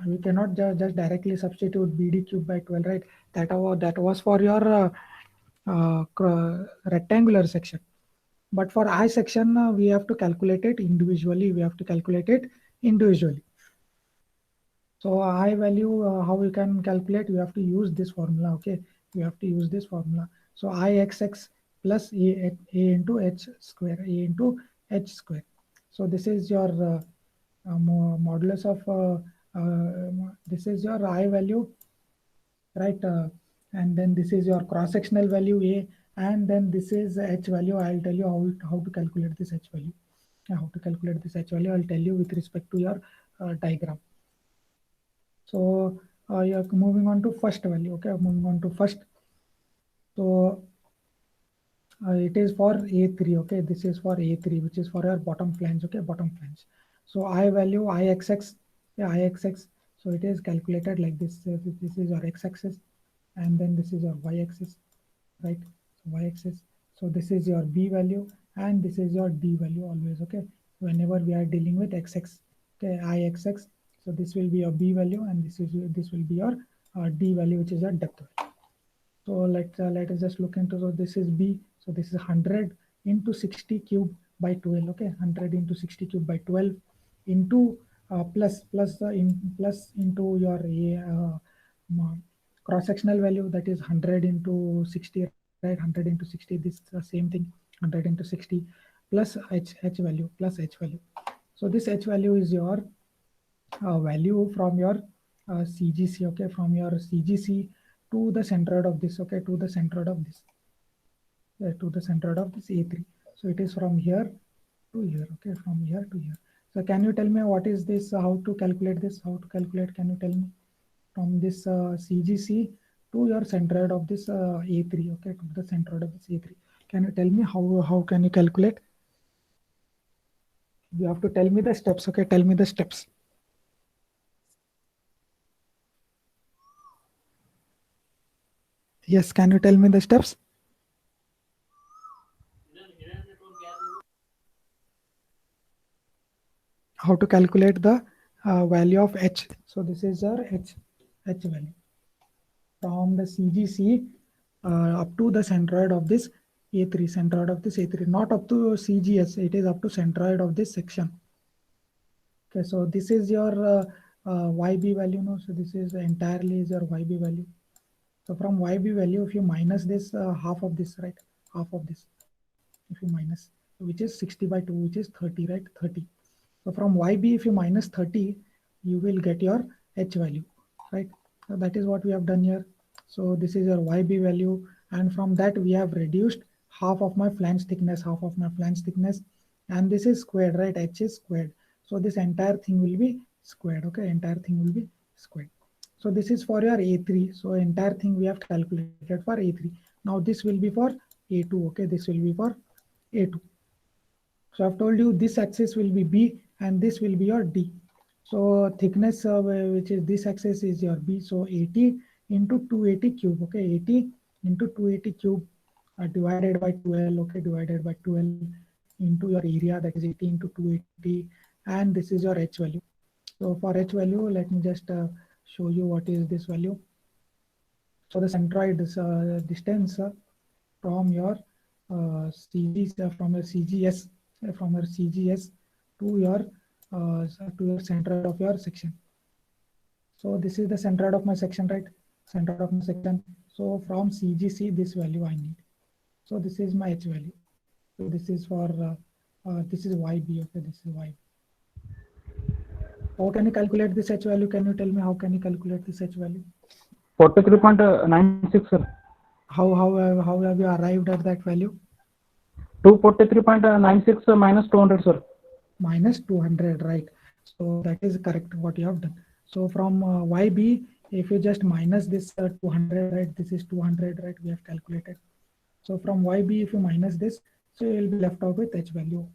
We cannot just directly substitute BD cube by 12, right? That was for your rectangular section. But for I section, we have to calculate it individually. So I value, how we can calculate? We have to use this formula. Okay, we have to use this formula. So Ixx plus A into H square, So this is your modulus of this is your I value, right? And then this is your cross-sectional value A, and then this is H value. I'll tell you how to calculate this H value. I'll tell you with respect to your diagram. So you're moving on to first value. Okay, moving on to first. So it is for A3. Okay, this is for A3, which is for your bottom flange. Okay, bottom flange. So I value Ixx, Ixx. So it is calculated like this. This is your x-axis, and then this is your y-axis, right? So y-axis. So this is your B value, and this is your D value always. Okay, whenever we are dealing with xx, okay, Ixx. So this will be your B value, and this will be your D value, which is your depth value. So let us just look into. So this is B. So this is 100 into 60 cube by 12. Okay, 100 into 60 cube by 12 into plus into your cross-sectional value, that is 100 into 60, right? 100 into 60. This is the same thing. 100 into 60 plus H value. So this H value is your value from your CGC. Okay, from your CGC to the centroid of this. Okay, to the centroid of this A3. So it is from here to here. Okay, from here to here. So can you tell me what is this? How to calculate this? How to calculate? Can you tell me from this CGC to your centroid of this A3? Okay, to the centroid of this A3. Can you tell me how can you calculate? You have to tell me the steps. Okay, tell me the steps. Yes, can you tell me the steps? How to calculate the value of H. So this is our H value from the CGC up to the centroid of this A3, not up to CGS, it is up to centroid of this section. Okay, so this is your YB value now. So this is entirely is your YB value. So from YB value, if you minus this half of this, right? Half of this, if you minus, which is 60 by 2, which is 30, right? 30. So from YB, if you minus 30, you will get your H value, right? So that is what we have done here. So this is your YB value. And from that, we have reduced half of my flange thickness, and this is squared, right? H is squared. So this entire thing will be squared, okay? Entire thing will be squared. So this is for your A3. So entire thing we have calculated for A3. Now this will be for A2, okay? This will be for A2. So I've told you this axis will be B and this will be your D. So thickness which is this axis is your B. So 80 into 280 cube, okay? 80 into 280 cube divided by 12, okay? Divided by 12 into your area, that is 80 into 280, and this is your H value. So for H value, let me just show you what is this value. So the centroid distance from your CGS, from your CGS to your centroid of your section. So this is the centroid of my section, right? Centroid of my section. So from CGC, this value I need. So this is my H value. So this is for this is YB. Okay, this is YB. How can you calculate this H value? Can you tell me how can you calculate this H value? 43.96, sir. How have you arrived at that value? 243.96 minus 200, sir. Minus 200, right? So that is correct what you have done. So from YB, if you just minus this 200, right? This is 200, right? We have calculated. So from YB, if you minus this, so you will be left out with H value.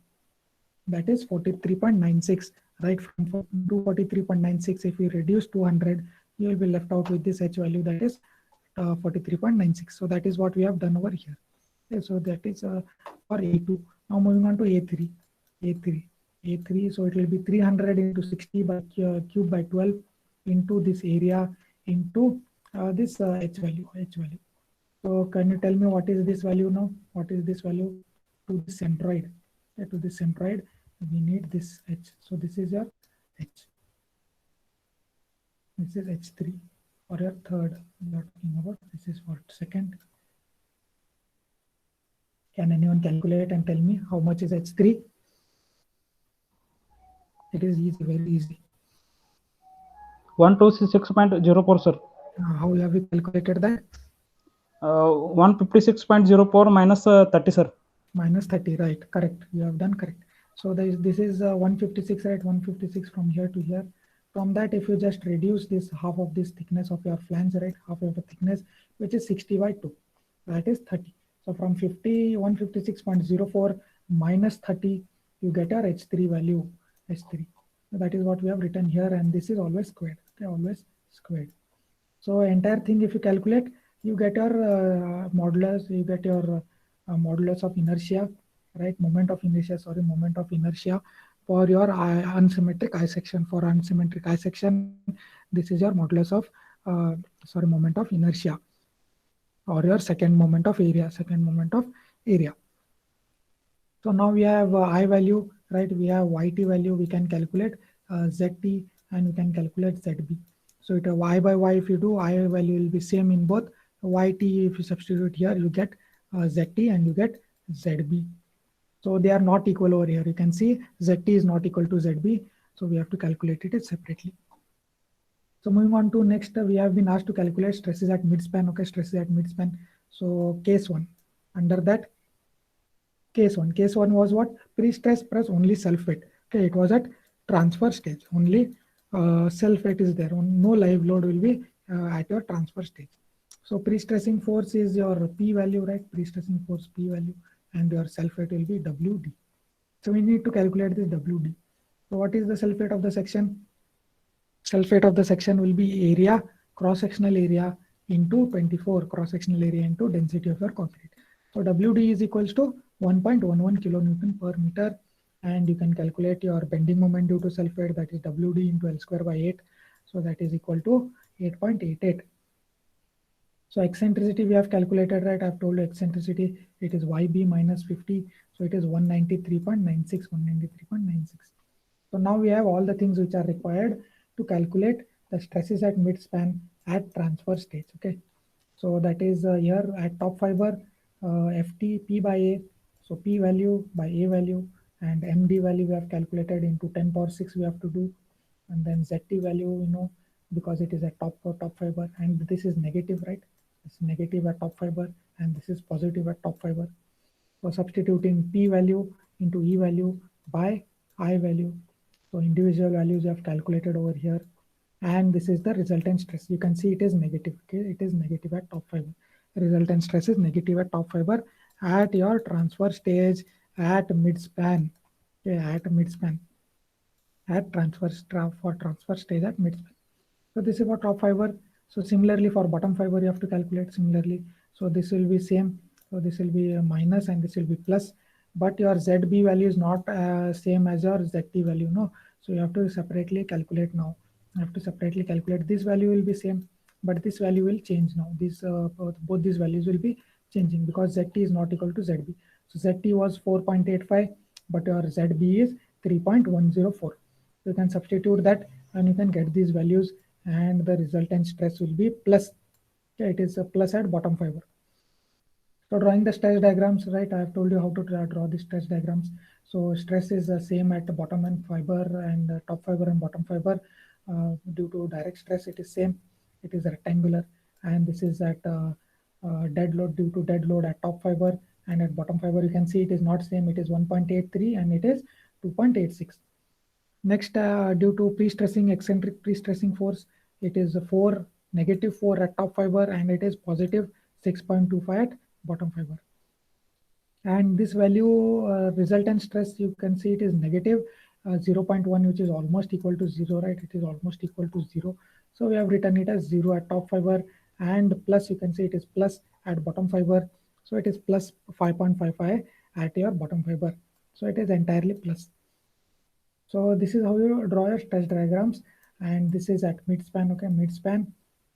That is 43.96, right? From 243.96, if you reduce 200, you will be left out with this H value, that is 43.96. So that is what we have done over here. Okay, so that is for A2. Now moving on to A3. A3, so it will be 300 into 60 by cube by 12 into this area into this H value. So can you tell me what is this value now? What is this value to the centroid? Okay, to the centroid, we need this H. So this is your H. This is H3 for your third. We are talking about this is for second. Can anyone calculate and tell me how much is H3? It is easy, very easy. 126.04, sir. How have you calculated that? 156.04 minus 30, sir. Minus 30, right? Correct. You have done correct. So this is 156, right? 156 from here to here. From that, if you just reduce this half of this thickness of your flange, right? Half of the thickness, which is 60 by 2, that is 30. So from 156.04 minus 30, you get our H3 value, H3. So that is what we have written here, and this is always squared. Okay, always squared. So entire thing, if you calculate, you get your modulus, you get your modulus of inertia, right? Moment of inertia for your unsymmetric eye section. For unsymmetric eye section, this is your modulus of moment of inertia, or your second moment of area. So now we have I value, right? We have YT value. We can calculate ZT, and we can calculate ZB. So it Y by Y, if you do, I value will be same in both. YT, if you substitute here, you get ZT and you get ZB. So they are not equal over here. You can see ZT is not equal to ZB. So we have to calculate it separately. So moving on to next, we have been asked to calculate stresses at midspan. Okay, stresses at midspan. So case 1. Under that, Case 1. Case 1 was what? Pre-stress plus only self-weight. Okay, it was at transfer stage. Only self-weight is there. No live load will be at your transfer stage. So pre-stressing force is your P value, right? Pre-stressing force P value, and your self-weight will be WD. So we need to calculate this WD. So what is the self-weight of the section? Self-weight of the section will be area, cross-sectional area into 24 cross-sectional area into density of your concrete. So WD is equals to 1.11 kilonewton per meter, and you can calculate your bending moment due to self-weight, that is WD into L square by 8. So that is equal to 8.88. So eccentricity we have calculated, right? I've told you eccentricity, it is YB minus 50. So it is 193.96, 193.96. So now we have all the things which are required to calculate the stresses at mid-span at transfer stage, okay? So that is here at top fiber, FT P by A. So P value by A value, and MD value we have calculated into 10 power 6 we have to do. And then ZT value, because it is a top fiber, and this is negative, right? It's negative at top fiber, and this is positive at top fiber. So substituting P value into E value by I value. So individual values you have calculated over here. And this is the resultant stress. You can see it is negative. Okay, it is negative at top fiber. The resultant stress is negative at top fiber at your transfer stage at mid-span. Okay, at mid-span. At transfer stage at mid-span. So this is for top fiber. So similarly for bottom fiber you have to calculate similarly. So this will be same. So this will be a minus and this will be plus. But your ZB value is not same as your ZT value. No. So you have to separately calculate now. You have to separately calculate. This value will be same, but this value will change now. This both these values will be changing because ZT is not equal to ZB. So ZT was 4.85, but your ZB is 3.104. You can substitute that and you can get these values, and the resultant stress will be plus. Okay, it is a plus at bottom fiber. So drawing the stress diagrams, right? I have told you how to draw the stress diagrams. So stress is the same at the bottom and fiber and top fiber and bottom fiber. Due to direct stress, it is same. It is rectangular, and this is at dead load due to dead load at top fiber, and at bottom fiber you can see it is not same. It is 1.83 and it is 2.86. Next, due to pre-stressing, eccentric pre-stressing force, it is negative 4 at top fiber, and it is positive 6.25 at bottom fiber. And this value resultant stress, you can see it is negative 0.1, which is almost equal to 0, right? It is almost equal to 0. So we have written it as 0 at top fiber, and plus you can see it is plus at bottom fiber. So it is plus 5.55 at your bottom fiber. So it is entirely plus. So this is how you draw your stress diagrams, and this is at mid-span, okay, mid-span,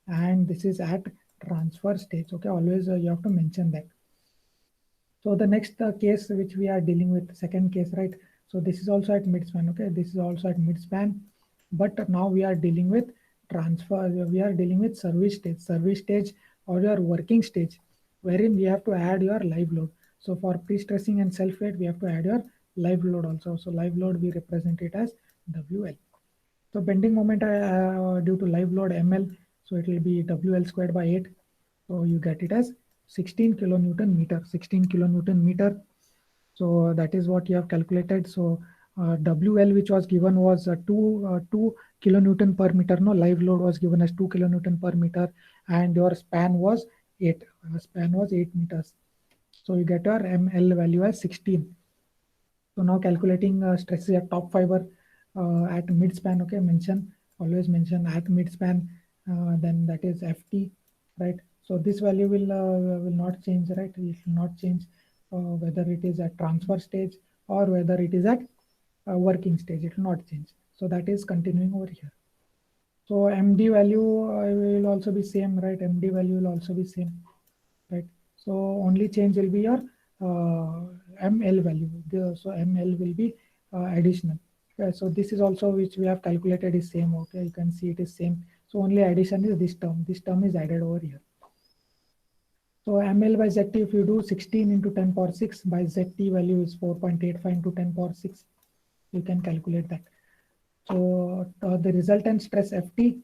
and this is at transfer stage, okay. Always you have to mention that. So the next case which we are dealing with, second case, right? So this is also at mid-span, okay. This is also at mid-span, but now we are dealing with transfer. We are dealing with service stage or your working stage, wherein we have to add your live load. So for pre-stressing and self-weight, we have to add your live load also. So live load, we represent it as WL. So bending moment due to live load ML, so it will be WL squared by 8. So you get it as 16 kilonewton meter, 16 kilonewton meter. So that is what you have calculated. So WL, which was given, was 2 kilonewton per meter. No, live load was given as 2 kilonewton per meter, and your span was 8. Span was 8 meters. So you get your ML value as 16. So now calculating stresses at top fiber at mid-span, okay, always mention at mid-span, then that is FT, right? So this value will not change, right? It will not change whether it is at transfer stage or whether it is at working stage. It will not change. So that is continuing over here. So MD value will also be same, right? MD value will also be same, right? So only change will be your ML value. So ML will be additional. Okay, so this is also which we have calculated is same. Okay, you can see it is same. So only addition is this term. This term is added over here. So ML by ZT, if you do 16 into 10 power 6 by ZT value is 4.85 into 10 power 6. You can calculate that. So the resultant stress FT,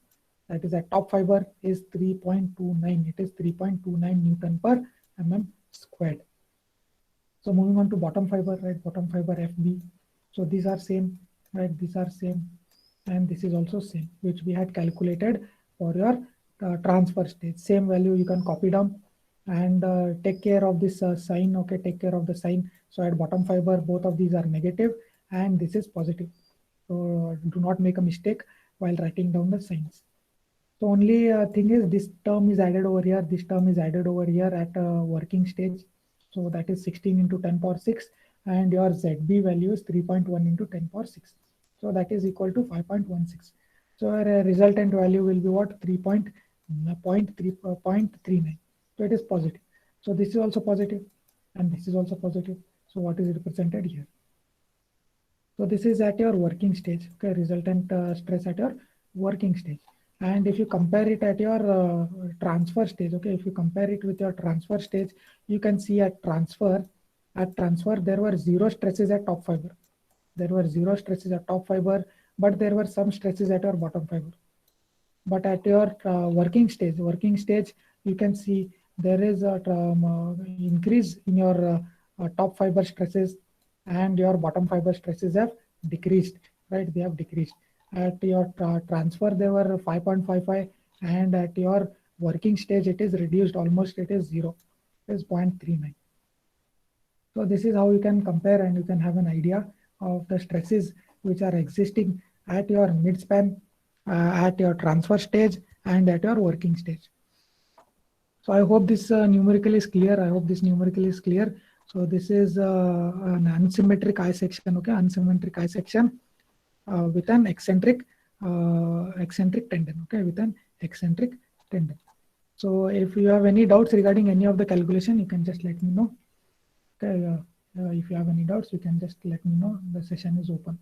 that is at top fiber, is 3.29. It is 3.29 Newton per mm squared. So moving on to bottom fiber, right? Bottom fiber FB. So these are same, right? These are same, and this is also same, which we had calculated for your transfer stage. Same value you can copy down and take care of this sign. Okay, take care of the sign. So at bottom fiber, both of these are negative, and this is positive. So do not make a mistake while writing down the signs. So only thing is this term is added over here. This term is added over here at working stage. So that is 16 into 10 power 6, and your ZB value is 3.1 into 10 power 6. So that is equal to 5.16. So our resultant value will be what? 0.39. So it is positive. So this is also positive, and this is also positive. So what is represented here? So this is at your working stage, okay, resultant stress at your working stage. And if you compare it at your transfer stage, okay, if you compare it with your transfer stage, you can see at transfer, there were zero stresses at top fiber. There were zero stresses at top fiber, but there were some stresses at your bottom fiber. But at your working stage, you can see there is a increase in your top fiber stresses, and your bottom fiber stresses have decreased, right? They have decreased. At your transfer, they were 5.55, and at your working stage, it is reduced almost, it is zero, it is 0.39. So this is how you can compare, and you can have an idea of the stresses which are existing at your midspan, at your transfer stage, and at your working stage. So I hope this numerical is clear. So this is an unsymmetric eye section, okay, unsymmetric eye section with an eccentric tendon, okay, with an eccentric tendon. So if you have any doubts regarding any of the calculation, you can just let me know. Okay, if you have any doubts, you can just let me know. The session is open.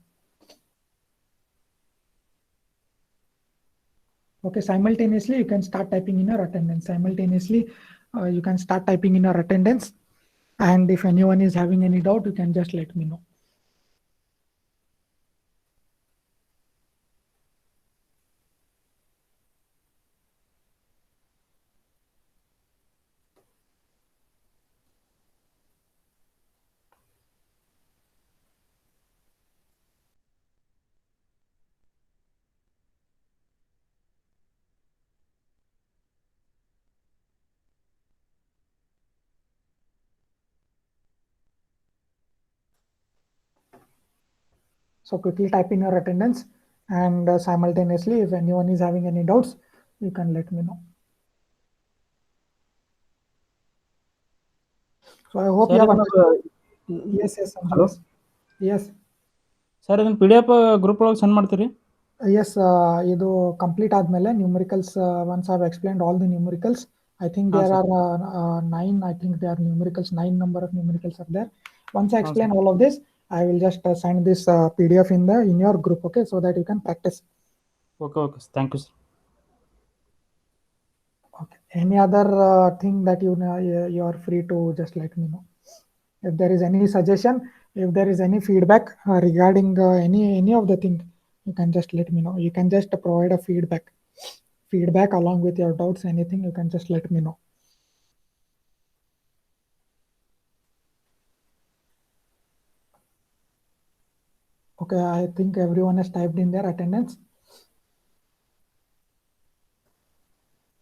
Okay, simultaneously, you can start typing in your attendance. You can start typing in your attendance. And if anyone is having any doubt, you can just let me know. So quickly type in your attendance, and simultaneously, if anyone is having any doubts, you can let me know. So I hope you have understood. Yes, Hello? Yes. Sir ಇದನ್ನ PDF group ಒಳಗೆ send ಮಾಡ್ತೀರಿ? Yes, ಇದು complete ಆದ್ಮೇಲೆ numericals, once I've explained all the numericals, I think there are 9, I think there are numericals, 9 number of numericals are there. Once I explain all of this, I will just send this PDF in your group, okay, so that you can practice. Okay, thank you, sir. Okay, any other thing that you are free to just let me know. If there is any suggestion, if there is any feedback regarding any of the thing, you can just let me know. You can just provide a feedback along with your doubts, anything, you can just let me know. Okay, I think everyone has typed in their attendance.